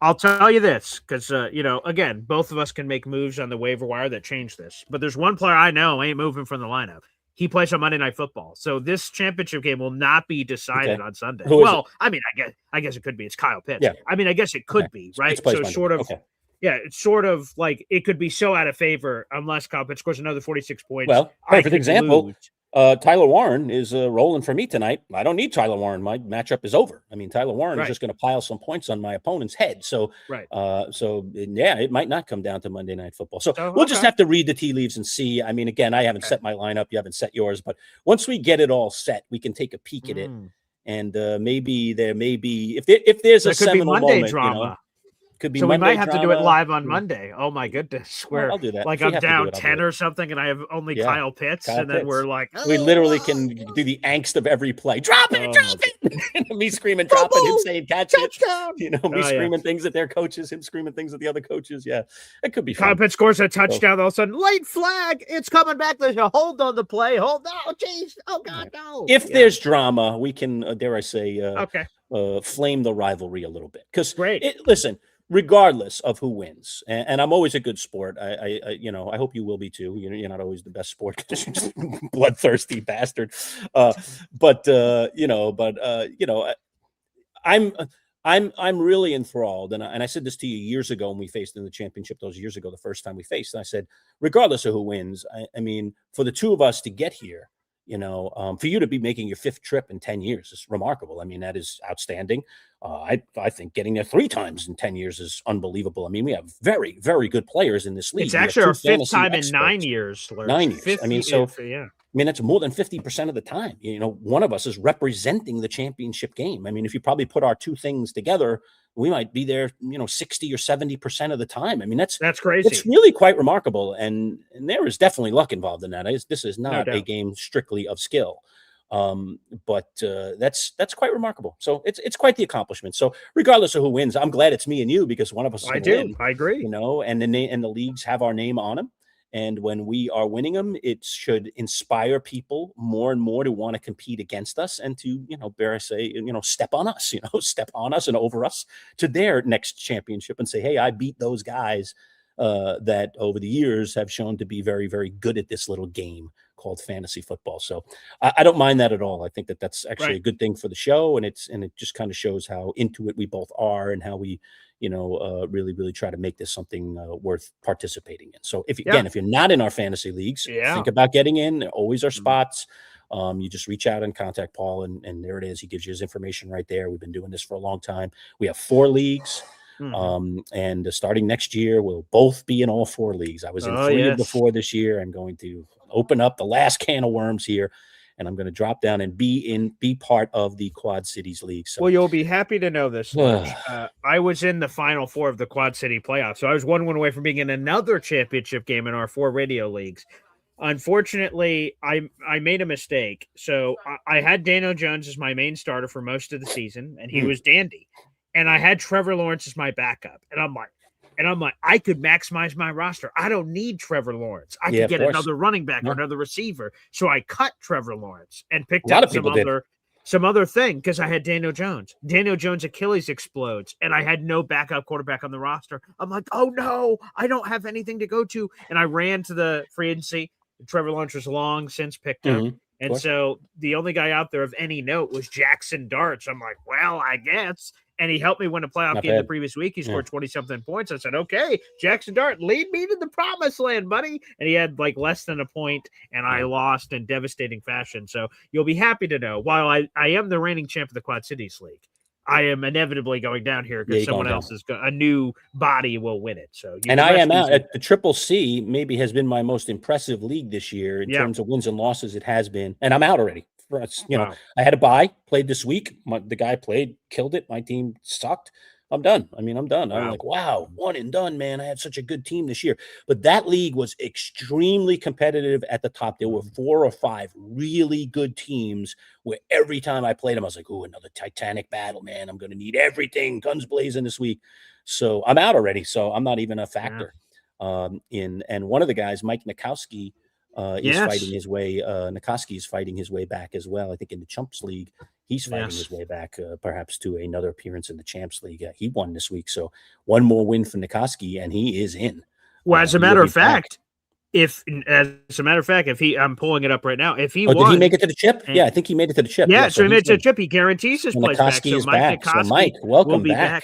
I'll tell you this, because again, both of us can make moves on the waiver wire that change this. But there's one player I know ain't moving from the lineup. He plays on Monday Night Football, so this championship game will not be decided on Sunday. Well, I mean, I guess it could be. It's Kyle Pitts. Yeah. I mean, I guess it could be, right? So sort of, it's sort of like it could be so out of favor unless Kyle Pitts scores another 46 points. Well, perfect example. Tyler Warren is rolling for me tonight. I don't need Tyler Warren. My matchup is over. I mean, Tyler Warren is just going to pile some points on my opponent's head. So, it might not come down to Monday Night Football. So we'll just have to read the tea leaves and see. I mean, again, I haven't set my lineup. You haven't set yours. But once we get it all set, we can take a peek at it. And maybe there may be, if there's a seminal moment, drama. Could be so Monday we might have drama. to do it live on Monday. Oh my goodness, I'll do that. Like I'm down 10 or something, and I have only Kyle Pitts, and then we're like, we literally can do the angst of every play. Drop it! Me screaming, drop it, him saying catch touchdown. it. Me screaming things at their coaches, him screaming things at the other coaches. Yeah, it could be fun. Kyle Pitts scores a touchdown. All of a sudden, late flag. It's coming back. There's a hold on the play. Hold on. Jeez. Oh God, no. If there's drama, we can, dare I say, flame the rivalry a little bit. Because listen. Regardless of who wins, and I'm always a good sport. I hope you will be too. You're not always the best sport because you're just bloodthirsty bastard. I'm really enthralled, and I said this to you years ago when we faced in the championship. Those years ago, the first time we faced, and I said, regardless of who wins, I mean, for the two of us to get here. For you to be making your 5th trip in 10 years is remarkable. I mean, that is outstanding. I think getting there 3 times in 10 years is unbelievable. I mean, we have very, very good players in this league. It's actually our 5th time in 9 years. 9 years. I mean, that's more than 50% of the time. One of us is representing the championship game. I mean, if you probably put our 2 things together, we might be there, 60 or 70% of the time. I mean, that's crazy. It's really quite remarkable. And there is definitely luck involved in that. This is not a game strictly of skill. But that's quite remarkable. So it's quite the accomplishment. So regardless of who wins, I'm glad it's me and you because one of us is going to win. I agree. And the leagues have our name on them. And when we are winning them, it should inspire people more and more to want to compete against us and to, dare I say, step on us, step on us and over us to their next championship and say, hey, I beat those guys that over the years have shown to be very, very good at this little game called fantasy football. So I don't mind that at all. I think that's actually a good thing for the show. And it just kind of shows how into it we both are and how we, really, really try to make this something worth participating in. So if you're not in our fantasy leagues, think about getting in. There always are spots. You just reach out and contact Paul, and there it is. He gives you his information right there. We've been doing this for a long time. We have 4 leagues. And starting next year, we'll both be in all 4 leagues. I was in 3 of the 4 this year. I'm going to open up the last can of worms here, and I'm going to drop down and be part of the Quad Cities League. So, well, you'll be happy to know this much. I was in the final 4 of the Quad City playoffs, so I was 1 win away from being in another championship game in our 4 radio leagues. Unfortunately, I made a mistake. So I had Daniel Jones as my main starter for most of the season, and he was dandy. And I had Trevor Lawrence as my backup. And I'm like, I could maximize my roster. I don't need Trevor Lawrence. I could get another running back or another receiver. So I cut Trevor Lawrence and picked up some other thing because I had Daniel Jones. Daniel Jones' Achilles explodes, and I had no backup quarterback on the roster. I'm like, oh no, I don't have anything to go to. And I ran to the free agency. Trevor Lawrence was long since picked up. And so the only guy out there of any note was Jackson Darts. I'm like, well, I guess. And he helped me win a playoff game the previous week. He scored 20-something points. I said, okay, Jackson Dart, lead me to the promised land, buddy. And he had like less than a point, and I lost in devastating fashion. So you'll be happy to know, while I am the reigning champ of the Quad Cities League, I am inevitably going down here because someone else a new body will win it. So, and I am out at the Triple C. Maybe has been my most impressive league this year in terms of wins and losses. It has been, and I'm out already. You know, I had a bye, played this week. The guy played, killed it. My team sucked. I'm done. I'm done. I'm like, wow, one and done, man. I had such a good team this year. But that league was extremely competitive at the top. There were 4 or 5 really good teams where every time I played them, I was like, oh, another Titanic battle, man. I'm going to need everything, guns blazing this week. So I'm out already. So I'm not even a factor. And one of the guys, Mike Nikowski, is fighting his way. Nikoski is fighting his way back as well. I think in the Chumps League, he's fighting his way back, perhaps to another appearance in the Champs League. He won this week, so 1 more win for Nikoski, and he is in. Well, as a matter of fact, if I'm pulling it up right now, if he won, did he make it to the chip? Yeah, I think he made it to the chip. Yeah, so he made it to the chip. He guarantees his place back. So Mike Nikoski Mike, welcome back.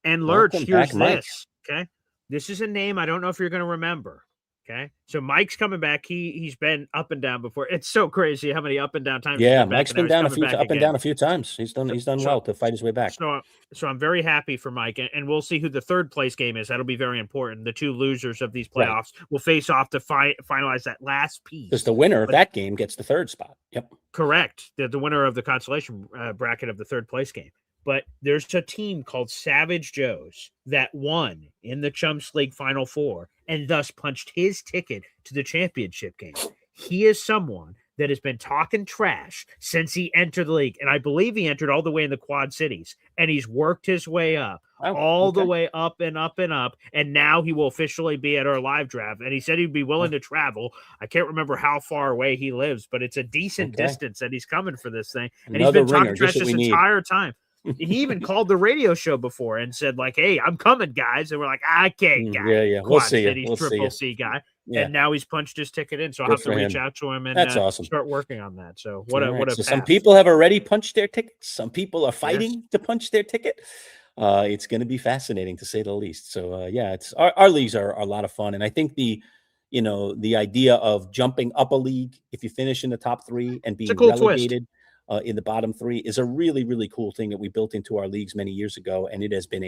And Lurch, here's this. Okay, this is a name I don't know if you're going to remember. Okay, so Mike's coming back. He's been up and down before. It's so crazy how many up and down times. Yeah, Mike's been down a few times. He's done well to fight his way back. So I'm very happy for Mike, and we'll see who the 3rd place game is. That'll be very important. The 2 losers of these playoffs will face off to finalize that last piece. Because the winner of that game gets the 3rd spot. Yep, correct. The winner of the consolation bracket of the 3rd place game. But there's a team called Savage Joe's that won in the Chumps League Final 4 and thus punched his ticket to the championship game. He is someone that has been talking trash since he entered the league. And I believe he entered all the way in the Quad Cities. And he's worked his way up, the way up and up and up. And now he will officially be at our live draft. And he said he'd be willing to travel. I can't remember how far away he lives, but it's a decent distance that he's coming for this thing. And he's been talking trash this entire time. He even called the radio show before and said, like, hey, I'm coming, guys. And we're like, okay, guys. Yeah. We'll see you. He's Triple C guy. Yeah. And now he's punched his ticket in. So I'll have to reach out to him and awesome. Start working on that. So what a some people have already punched their tickets. Some people are fighting to punch their ticket. It's going to be fascinating to say the least. So it's our leagues are a lot of fun. And I think the idea of jumping up a league, if you finish in the top 3 and being relegated in the bottom 3 is a really, really cool thing that we built into our leagues many years ago. And it has been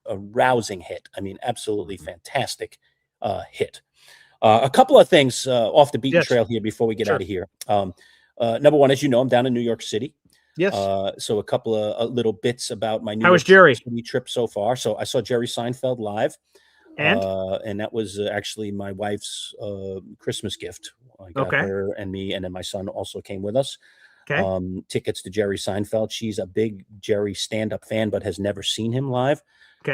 a rousing hit. I mean, absolutely fantastic hit. A couple of things off the beaten trail here before we get out of here. Number one, as you know, I'm down in New York City. Yes. So a couple of little bits about my New York City trip so far. So I saw Jerry Seinfeld live. And that was actually my wife's Christmas gift. I got her and me, and then my son also came with us. Tickets to Jerry Seinfeld. She's a big Jerry stand-up fan, but has never seen him live.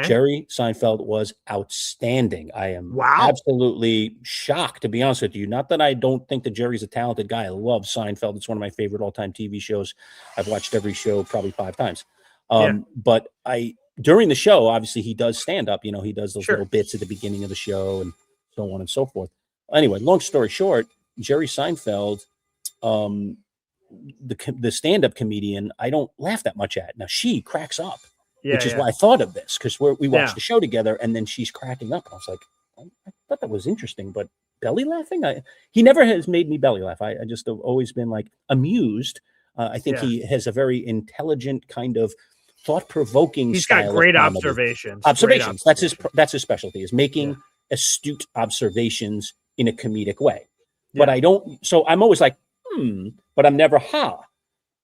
Jerry Seinfeld was outstanding. I am absolutely shocked, to be honest with you. Not that I don't think that Jerry's a talented guy. I love Seinfeld. It's one of my favorite all-time TV shows. I've watched every show probably 5 times. But during the show, obviously he does stand up. He does those little bits at the beginning of the show and so on and so forth. Anyway, long story short, Jerry Seinfeld, the stand-up comedian, I don't laugh that much at. Now she cracks up, which is why I thought of this, because we watched the show together, and then she's cracking up, and I was like, I thought that was interesting, but belly laughing. He never has made me belly laugh. I just have always been like amused. I think he has a very intelligent kind of thought-provoking He's style got great of comedy. observations. Observations. That's his specialty, is making astute observations in a comedic way. But I don't. So I'm always like, but I'm never ha.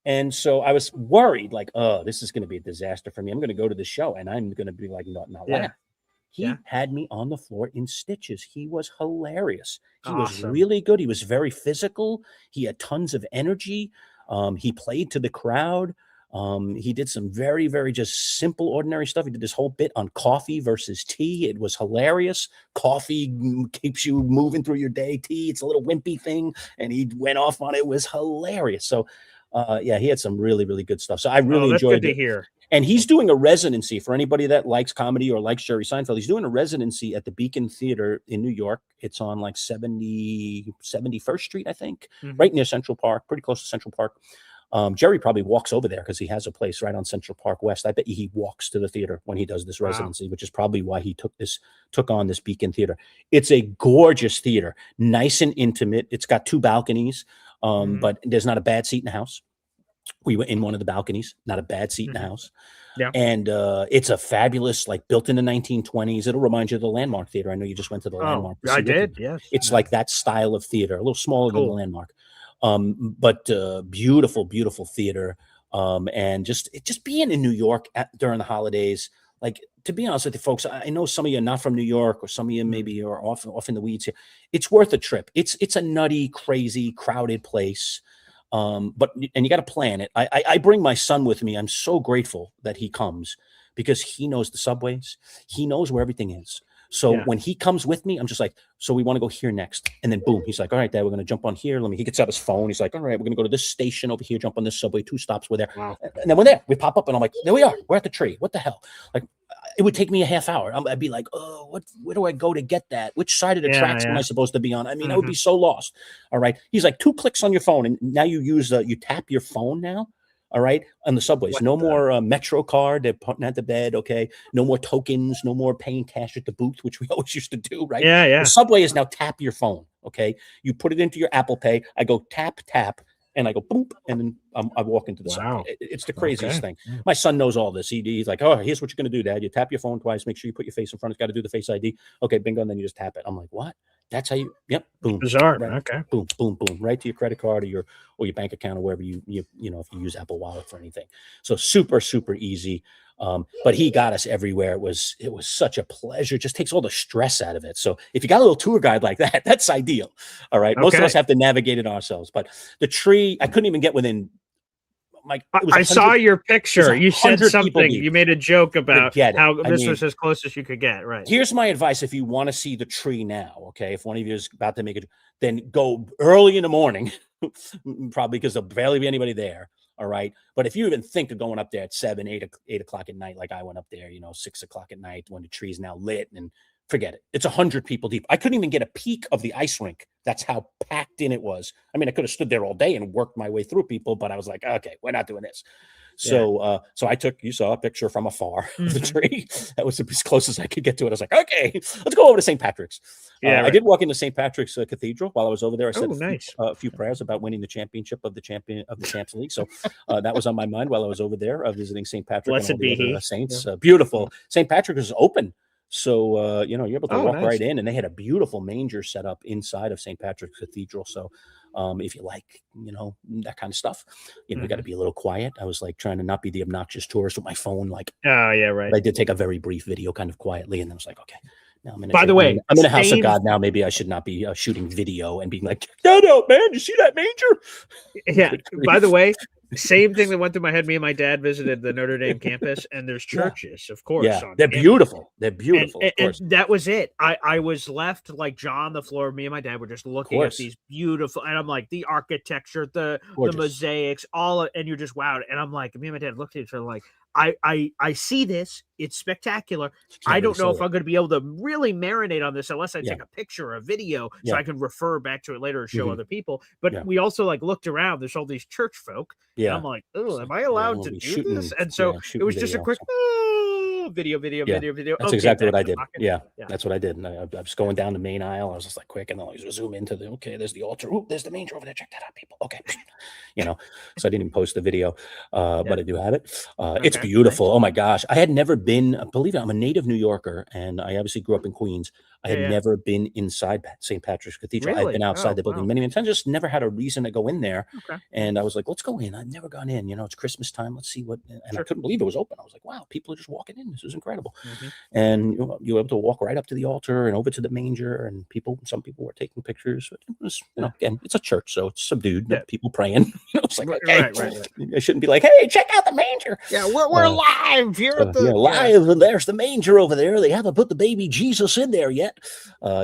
And so I was worried, like, oh, this is going to be a disaster for me. I'm going to go to the show and I'm going to be like, not laugh. He had me on the floor in stitches. He was hilarious. He was really good. He was very physical. He had tons of energy. He played to the crowd. He did some very, very just simple, ordinary stuff. He did this whole bit on coffee versus tea. It was hilarious. Coffee keeps you moving through your day. Tea, it's a little wimpy thing. And he went off on it. It was hilarious. So, he had some really, really good stuff. So I really enjoyed good it. to hear. And he's doing a residency for anybody that likes comedy or likes Jerry Seinfeld. He's doing a residency at the Beacon Theater in New York. It's on like 71st Street, I think, right near Central Park, pretty close to Central Park. Jerry probably walks over there because he has a place right on Central Park West. I bet he walks to the theater when he does this residency, which is probably why he took on this Beacon Theater. It's a gorgeous theater, nice and intimate. It's got 2 balconies, but there's not a bad seat in the house. We were in one of the balconies, not a bad seat in the house. Yeah. And it's a fabulous, like built in the 1920s. It'll remind you of the Landmark Theater. I know you just went to the Landmark. I did. Yes. It's like that style of theater, a little smaller than the Landmark. But beautiful, beautiful theater. And just being in New York during the holidays, like, to be honest with you folks, I know some of you are not from New York, or some of you maybe are off in the weeds here. It's worth a trip. It's a nutty, crazy, crowded place. And you got to plan it. I bring my son with me. I'm so grateful that he comes because he knows the subways. He knows where everything is. So when he comes with me, I'm just like, so we want to go here next. And then boom, he's like, all right, Dad, we're going to jump on here. He gets out his phone. He's like, all right, we're going to go to this station over here, jump on this subway, 2 stops, we're there. Wow. And then we're there. We pop up and I'm like, there we are. We're at the tree. What the hell? Like, it would take me a half hour. I'd be like, oh, where do I go to get that? Which side of the tracks am I supposed to be on? I mean, I would be so lost. All right. He's like, 2 clicks on your phone. And now you tap your phone now. All right. On the subways, no more Metro card. They're putting at the bed. Okay. No more tokens. No more paying cash at the booth, which we always used to do. Right. Yeah. The subway is now tap your phone. Okay. You put it into your Apple Pay. I go tap, and I go boop, and then I walk into the subway. It's the craziest thing. My son knows all this. He's like, oh, here's what you're going to do, Dad. You tap your phone twice. Make sure you put your face in front. It's got to do the Face ID. Okay, bingo, and then you just tap it. I'm like, what? That's how you? Yep, boom. Bizarre. Right. Okay. Boom, boom, boom. Right to your credit card or your bank account or wherever you if you use Apple Wallet for anything. So super, super easy. But he got us everywhere. It was such a pleasure. Just takes all the stress out of it. So if you got a little tour guide like that, that's ideal. All right. Most of us have to navigate it ourselves. But the tree, I couldn't even get within. I saw your picture. You said something. You made a joke about how this was as close as you could get. Right. Here's my advice: if you want to see the tree now, okay, if one of you is about to make it, then go early in the morning, probably because there'll barely be anybody there. All right. But if you even think of going up there at 7, 8 o'clock at night, like I went up there, 6 o'clock at night when the tree's now lit, and forget it. It's 100 people deep. I couldn't even get a peek of the ice rink. That's how packed in it was. I mean, I could have stood there all day and worked my way through people, but I was like, okay, we're not doing this. So, you saw a picture from afar of the tree. That was as close as I could get to it. I was like, okay, let's go over to St. Patrick's. I did walk into St. Patrick's Cathedral while I was over there. I said a few prayers about winning the championship of the Champs League. So that was on my mind while I was over there visiting St. Patrick. Blessed be he. Saints. Beautiful. St. Patrick is open. So, you're able to walk right in, and they had a beautiful manger set up inside of St. Patrick's Cathedral. So if you like, that kind of stuff, you got to be a little quiet. I was like trying to not be the obnoxious tourist with my phone. Like, I did take a very brief video kind of quietly. And then I was like, okay, now I'm in I'm in a house of God now. Maybe I should not be shooting video and being like, check that out, man. You see that manger? Yeah. By the way, same thing that went through my head. Me and my dad visited the Notre Dame campus, and there's churches, of course. Yeah, they're beautiful. They're beautiful. And that was it. I was left like jaw on the floor. Me and my dad were just looking at these beautiful, and I'm like, the architecture, the mosaics, and you're just wowed. And I'm like, me and my dad looked at each other like, I see this. It's spectacular. I don't know if I'm going to be able to really marinate on this unless I take a picture or a video so I can refer back to it later and show other people. But we also looked around. There's all these church folk. Yeah. And I'm like, oh, am I allowed to do this? And so it was just a quick, oh, video. That's Okay, exactly back what I in the did. pocket. Yeah, Yeah. that's what I did. And I was going down the main aisle. I was just like quick, and then I zoom into there's the altar. Oh, there's the manger over there. Check that out, people. Okay. So I didn't even post the video, but I do have it. It's Okay, beautiful. Oh my gosh. I had never been, believe it, I'm a native New Yorker, and I obviously grew up in Queens. I had Yeah. never been inside St. Patrick's Cathedral. I've Really? been outside Oh, the building wow. many times, just never had a reason to go in there. Okay. And I was like, let's go in. I've never gone in. It's Christmas time. Let's see what. And I Sure. couldn't believe it was open. I was like, wow, people are just walking in. This is incredible. Mhm. And you were able to walk right up to the altar and over to the manger, and some people were taking pictures. It was, again, it's a church, so it's subdued. Yeah. People praying. It's like, okay, Right. I shouldn't be like, hey, check out the manger. Yeah, we're live here at the live, and there's the manger over there. They haven't put the baby Jesus in there yet.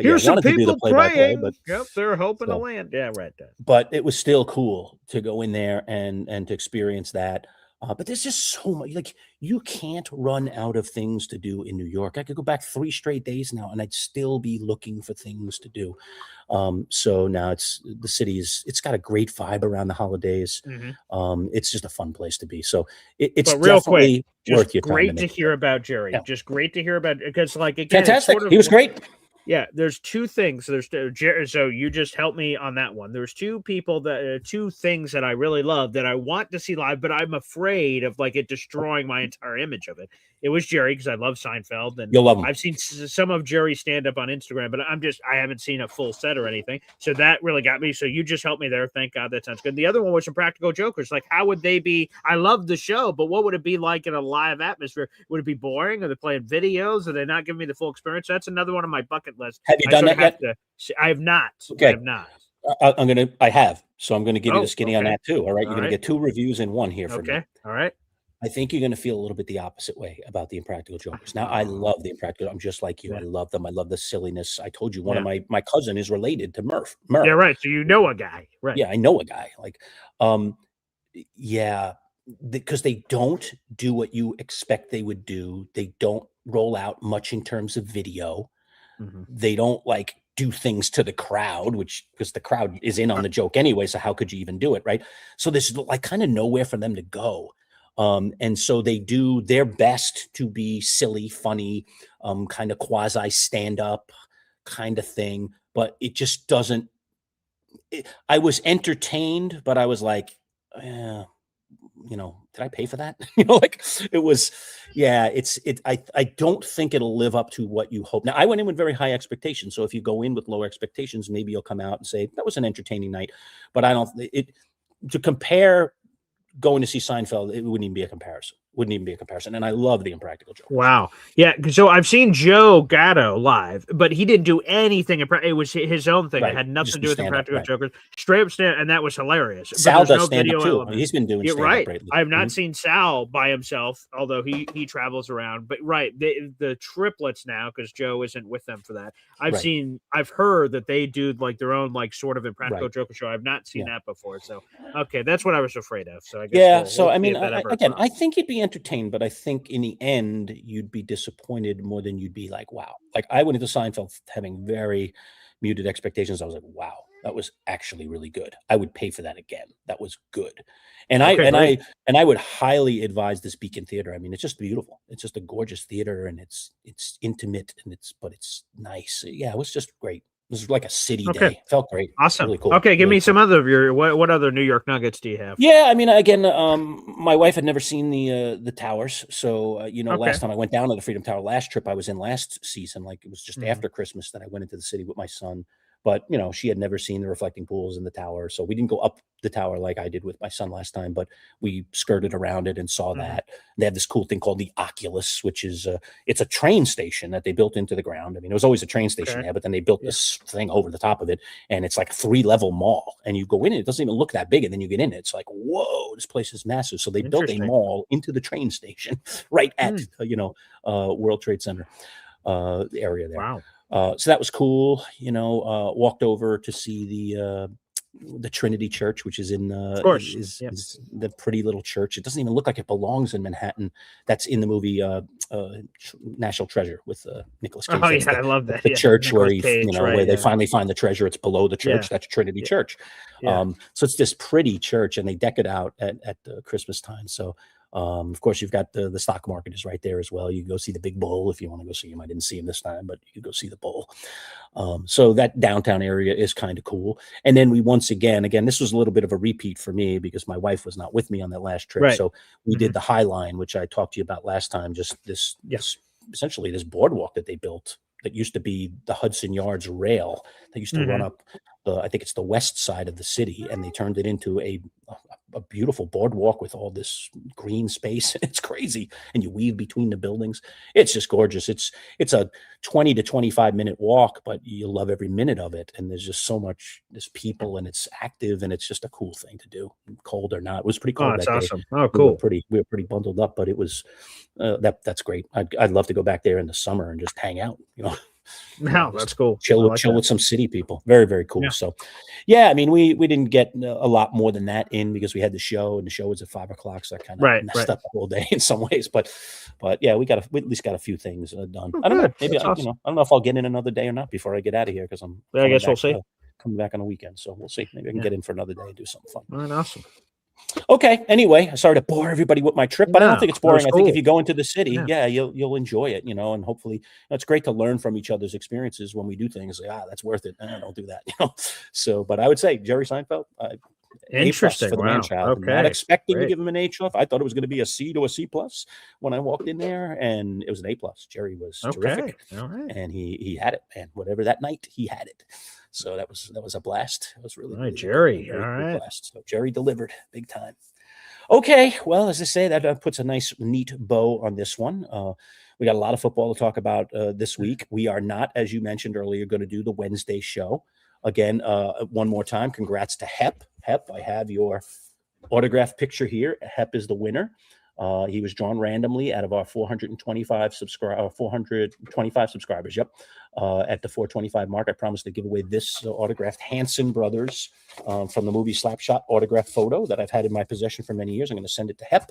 Here's some wanted to do the people play-by-play, praying. but Yep, they're hoping to So- land. Yeah, right. but it was still cool to go in there and to experience that. But there's just so much, like, you can't run out of things to do in New York. I could go back 3 straight days now, and I'd still be looking for things to do. So now the city it's got a great vibe around the holidays. Mhm. It's just a fun place to be. So it's But real definitely quick, worth just your time. great to make hear about Jerry. Yeah. Just great to hear about, because, like, again, it's Fantastic. sort of, He was great. yeah, there's 2 things. So you just helped me on that one. There's 2 people that 2 things that I really love that I want to see live, but I'm afraid of, like, it destroying my entire image of it. It was Jerry, because I love Seinfeld, and You'll love him. I've seen some of Jerry's stand up on Instagram, but I haven't seen a full set or anything. So that really got me. So you just helped me there. Thank God. That sounds good. The other one was some Practical Jokers. Like, how would they be? I love the show, but what would it be like in a live atmosphere? Would it be boring? Are they playing videos? Are they not giving me the full experience? That's another one on my bucket list. Have you done that yet? I have not. Okay. I have not. I have. So I'm going to give you Oh, the skinny on okay. that too. All right. You're All going to right. get 2 reviews in one here from me. Okay. All right. I think you're going to feel a little bit the opposite way about the Impractical Jokers. Now, I love the Impractical. I'm just like you. Yeah. I love them. I love the silliness. I told you one Yeah. of my cousin is related to Murph. Yeah. Right. So you know a guy. Right. Yeah, I know a guy. Like, yeah, because they don't do what you expect they would do. They don't roll out much in terms of video. Mhm. They don't like do things to the crowd, because the crowd is in on the joke anyway. So how could you even do it? Right. So there's like kind of nowhere for them to go. And so they do their best to be silly, funny, kind of quasi stand-up kind of thing, but it just doesn't. I was entertained, but I was like, did I pay for that? Like it was, yeah, I don't think it'll live up to what you hope. Now, I went in with very high expectations. So if you go in with lower expectations, maybe you'll come out and say, that was an entertaining night. But to compare going to see Seinfeld, it wouldn't even be a comparison. And I love the Impractical Jokers. Wow. Yeah. So I've seen Joe Gatto live, but he didn't do anything. It was his own thing. Right. It had nothing to Just do with the stand-up, Practical right. Jokers. Straight up stand, and that was hilarious. But Sal there's does no stand video up too. element. He's been doing Yeah, stand up right. lately. I have not seen Sal by himself, although he travels around. But right, the triplets now, because Joe isn't with them for that. I've heard that they do like their own like sort of Impractical Right. Joker show. I've not seen that before. So okay, that's what I was afraid of. So I guess Yeah. we'll So I see mean, if that ever again, occurs. I think you'd be entertained, but I think in the end you'd be disappointed more than you'd be like, wow. Like I went into Seinfeld having very muted expectations. I was like, wow, that was actually really good. I would pay for that again. That was good. And Okay, I would highly advise this Beacon Theater. I mean, it's just beautiful. It's just a gorgeous theater, and it's intimate, and it's nice. Yeah, it was just great. It was like a city Okay. day. Felt great. Awesome. Really cool. Okay, give Really me cool. some other of your what other New York Nuggets do you have? Yeah, I mean, again, my wife had never seen the towers, so Okay. last time I went down to the Freedom Tower, last trip I was in last season, like it was just Mhm. after Christmas that I went into the city with my son. But she had never seen the reflecting pools in the tower, so we didn't go up the tower like I did with my son last time. But we skirted around it and saw Mhm. that. They have this cool thing called the Oculus, which is it's a train station that they built into the ground. I mean, it was always a train station Okay. there, but then they built this thing over the top of it, and it's like a 3-level mall. And you go in, it doesn't even look that big, and then you get in, it's like, whoa, this place is massive. So they built a Interesting. mall into the train station right at World Trade Center area there. Wow. So that was cool. Walked over to see the Trinity Church, which is in course. is Yeah. the pretty little church. It doesn't even look like it belongs in Manhattan. That's in the movie National Treasure with Nicolas Cage. Oh That's yeah, I love that. the Yeah. church where Nicolas Cage, where right, they yeah. finally find the treasure. It's below the church. Yeah. That's Trinity Church. Yeah. So it's this pretty church, and they deck it out at Christmas time. So Of course, you've got the stock market is right there as well. You can go see the big bull if you want to go see him. I didn't see him this time, but you can go see the bull. So that downtown area is kind of cool. And then we once again, this was a little bit of a repeat for me because my wife was not with me on that last trip. Right. So we did the High Line, which I talked to you about last time. Just this essentially this boardwalk that they built that used to be the Hudson Yards rail that used to run up I think it's the west side of the city, and they turned it into a beautiful boardwalk with all this green space. It's crazy, and you weave between the buildings. It's just gorgeous. It's a 20 to 25-minute walk, but you love every minute of it. And there's just so much. There's people, and it's active, and it's just a cool thing to do, cold or not. It was pretty cold. Oh, that's that awesome. day. Oh, cool. We were pretty bundled up, but it was that's great. I'd love to go back there in the summer and just hang out. No, that's cool. Chill with some city people. Very, very cool. Yeah. So, yeah, I mean, we didn't get a lot more than that in because we had the show, and the show was at 5:00, so that kind of messed up the whole day in some ways. But yeah, we at least got a few things done. I don't know. Maybe I don't know if I'll get in another day or not before I get out of here because I guess we'll see. Coming back on a weekend, so we'll see. Maybe I can get in for another day and do something fun. All right, awesome. Okay. Anyway, I sorry to bore everybody with my trip, but I don't think it's boring. I think if you go into the city, you'll enjoy it, and hopefully it's great to learn from each other's experiences when we do things. Like, that's worth it. Don't do that, So, but I would say Jerry Seinfeld, interesting A+ for the Manchild. Okay. Not expecting to give him an A+. I thought it was going to be a C to a C+ when I walked in there, and it was an A+. Jerry was terrific, and he had it, man. Whatever that night, he had it. So that was a blast. It was really Jerry. All right. Blast. So Jerry delivered big time. Okay. Well, as I say, that puts a nice, neat bow on this one. We got a lot of football to talk about this week. We are not, as you mentioned earlier, going to do the Wednesday show. Again, one more time, congrats to Hep. Hep, I have your autograph picture here. Hep is the winner. He was drawn randomly out of our 425 subscribers. Yep. At the 425 mark, I promised to give away this autographed Hanson Brothers from the movie Slapshot autograph photo that I've had in my possession for many years. I'm going to send it to Hep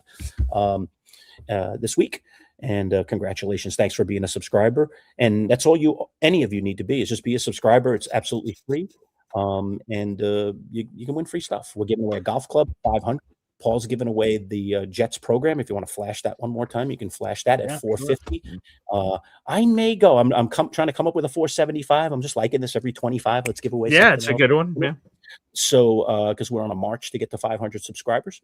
this week. And congratulations. Thanks for being a subscriber. And that's all any of you need to be is just be a subscriber. It's absolutely free. And you can win free stuff. We're giving away a golf club, 500. Paul's giving away the Jets program. If you want to flash that one more time, you can flash that at 450. Sure. I may go. I'm trying to come up with a 475. I'm just liking this every 25. Let's give away. Yeah, it's a good one. Yeah. So because we're on a march to get to 500 subscribers.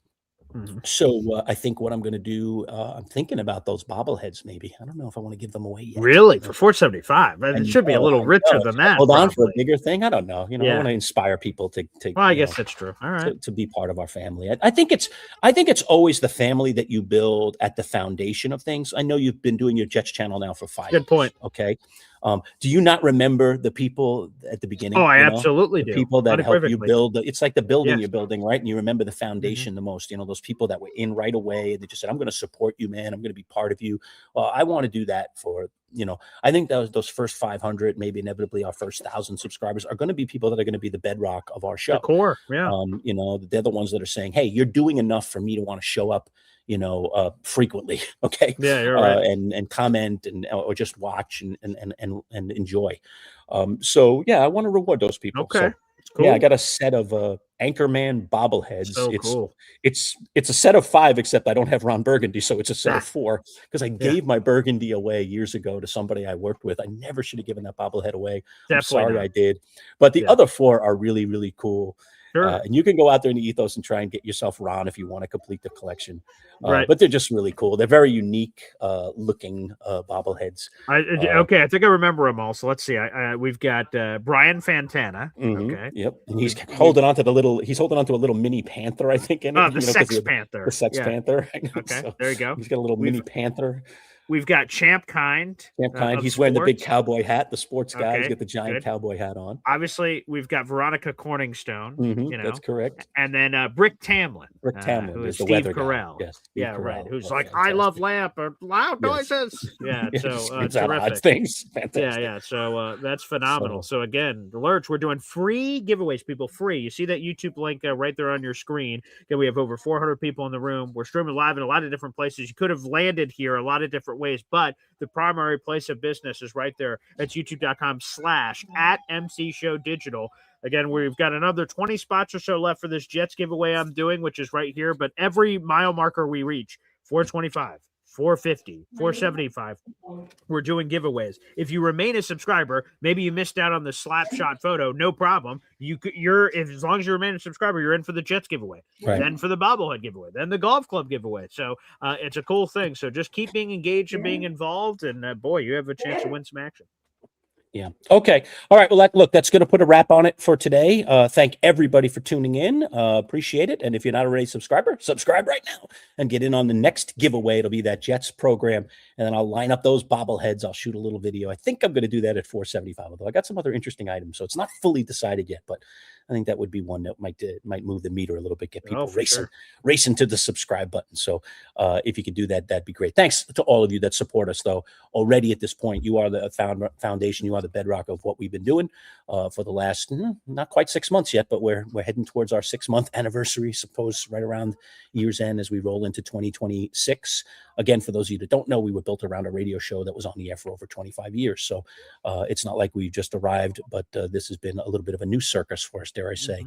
So I think what I'm going to do, I'm thinking about those bobbleheads. Maybe I don't know if I want to give them away yet. Really, for 475? It should be a little richer than that. Hold on for a bigger thing. I don't know. I want to inspire people to. Well, I guess that's true. All right, to be part of our family. I think it's always the family that you build at the foundation of things. I know you've been doing your Jets channel now for 5 years. Good point. Okay. Do you not remember the people at the beginning? Oh, I absolutely do. People that help you build. It's like the building you're building, right? And you remember the foundation the most. Those people that were in right away. They just said, "I'm going to support you, man. I'm going to be part of you." Well, I want to do that for I think those first 500, maybe inevitably our first 1,000 subscribers are going to be people that are going to be the bedrock of our show. The core, yeah. They're the ones that are saying, "Hey, you're doing enough for me to want to show up." Frequently. Okay. Yeah, you're right. And comment or just watch and enjoy. So yeah, I want to reward those people. Okay. So, cool. Yeah, I got a set of Anchorman bobbleheads. So cool. It's a set of 5, except I don't have Ron Burgundy, so it's a set of 4 because I gave my Burgundy away years ago to somebody I worked with. I never should have given that bobblehead away. I'm sorry I did. But the other 4 are really, really cool. Sure. And you can go out there in the ethos and try and get yourself Ron if you want to complete the collection. Right. But they're just really cool. They're very unique looking bobbleheads. Okay, I think I remember them all. So let's see. We've got Brian Fantana. Okay. Yep. And he's holding on to a little mini panther, I think. In it, the Sex Panther. The Sex Panther. Okay. So there you go. He's got a little mini panther. We've got Champ Kind. He's wearing the big cowboy hat, the sports guy. He's got the giant cowboy hat on. Obviously, we've got Veronica Corningstone. That's correct. And then Brick Tamlin. Who is Steve the weather Carell. Guy. Yes, Steve Carell. Who's like, fantastic. I love lamp or loud noises. Yeah, so terrific. Things. Fantastic. Yeah. So that's phenomenal. So again, the Lurch, we're doing free giveaways, people, free. You see that YouTube link right there on your screen. Again, we have over 400 people in the room. We're streaming live in a lot of different places. You could have landed here a lot of different ways, but the primary place of business is right there. That's youtube.com/@MC Show Digital. Again, we've got another 20 spots or so left for this Jets giveaway I'm doing, which is right here. But every mile marker we reach, 425, 450, 475. We're doing giveaways. If you remain a subscriber, maybe you missed out on the slap shot photo, no problem. As long as you remain a subscriber, you're in for the Jets giveaway, Right. then for the bobblehead giveaway, then the golf club giveaway. So it's a cool thing. So just keep being engaged and being involved, and boy, you have a chance to win some action. Yeah. Okay. All right. Well, look, that's going to put a wrap on it for today. Thank everybody for tuning in. Appreciate it. And if you're not already a subscriber, subscribe right now and get in on the next giveaway. It'll be that Jets program. And then I'll line up those bobbleheads. I'll shoot a little video. I think I'm going to do that at 475, although I got some other interesting items. So it's not fully decided yet, but I think that would be one that might move the meter a little bit, get people racing to the subscribe button. So if you could do that, that'd be great. Thanks to all of you that support us, though. Already at this point, you are the foundation. You are the bedrock of what we've been doing for the last not quite 6 months yet, but we're heading towards our 6-month anniversary, suppose right around year's end as we roll into 2026. Again, for those of you that don't know, we were built around a radio show that was on the air for over 25 years. So it's not like we've just arrived, but this has been a little bit of a new circus for us, dare I say,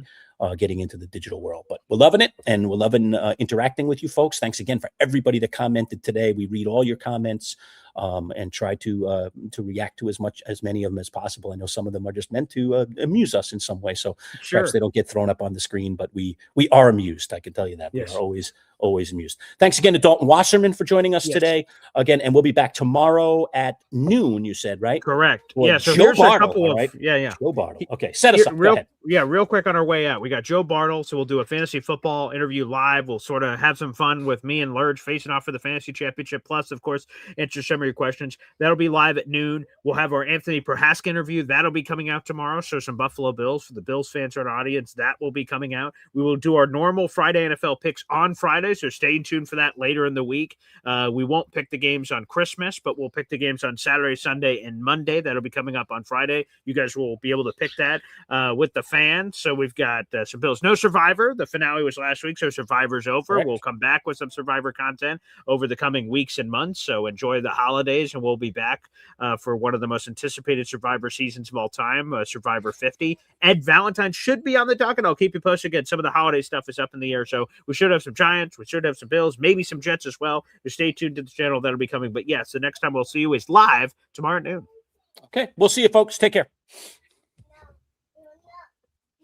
getting into the digital world. But we're loving it, and we're loving interacting with you folks. Thanks again for everybody that commented today. We read all your comments and try to react to as many of them as possible. I know some of them are just meant to amuse us in some way, so perhaps they don't get thrown up on the screen, but we are amused. I can tell you that. Yes. We are always amused. Thanks again to Dalton Wasserman for joining us today. Again, and we'll be back tomorrow at noon, you said, right? Correct. Well, So Joe here's Bartle, a couple of right? Joe Bartle. Okay, set us up. Real quick on our way out. We got Joe Bartle, so we'll do a fantasy football interview live. We'll sort of have some fun with me and Lurge facing off for the fantasy championship. Plus, of course, answer some of your questions. That'll be live at noon. We'll have our Anthony Prohaska interview. That'll be coming out tomorrow. So some Buffalo Bills for the Bills fans in our audience. That will be coming out. We will do our normal Friday NFL picks on Friday, so stay tuned for that later in the week. We won't pick the games on Christmas, but we'll pick the games on Saturday, Sunday, and Monday. That'll be coming up on Friday. You guys will be able to pick that with the fans. So we've got some Bills. No Survivor. The finale was last week, so Survivor's over. Correct. We'll come back with some Survivor content over the coming weeks and months. So enjoy the holidays, and we'll be back for one of the most anticipated Survivor seasons of all time, Survivor 50. Ed Valentine should be on the docket. I'll keep you posted. Again, some of the holiday stuff is up in the air, so we should have some Giants. We should have some Bills, maybe some Jets as well. So stay tuned to the channel. That'll be coming. But yes, the next time we'll see you is live tomorrow at noon. Okay, we'll see you, folks. Take care.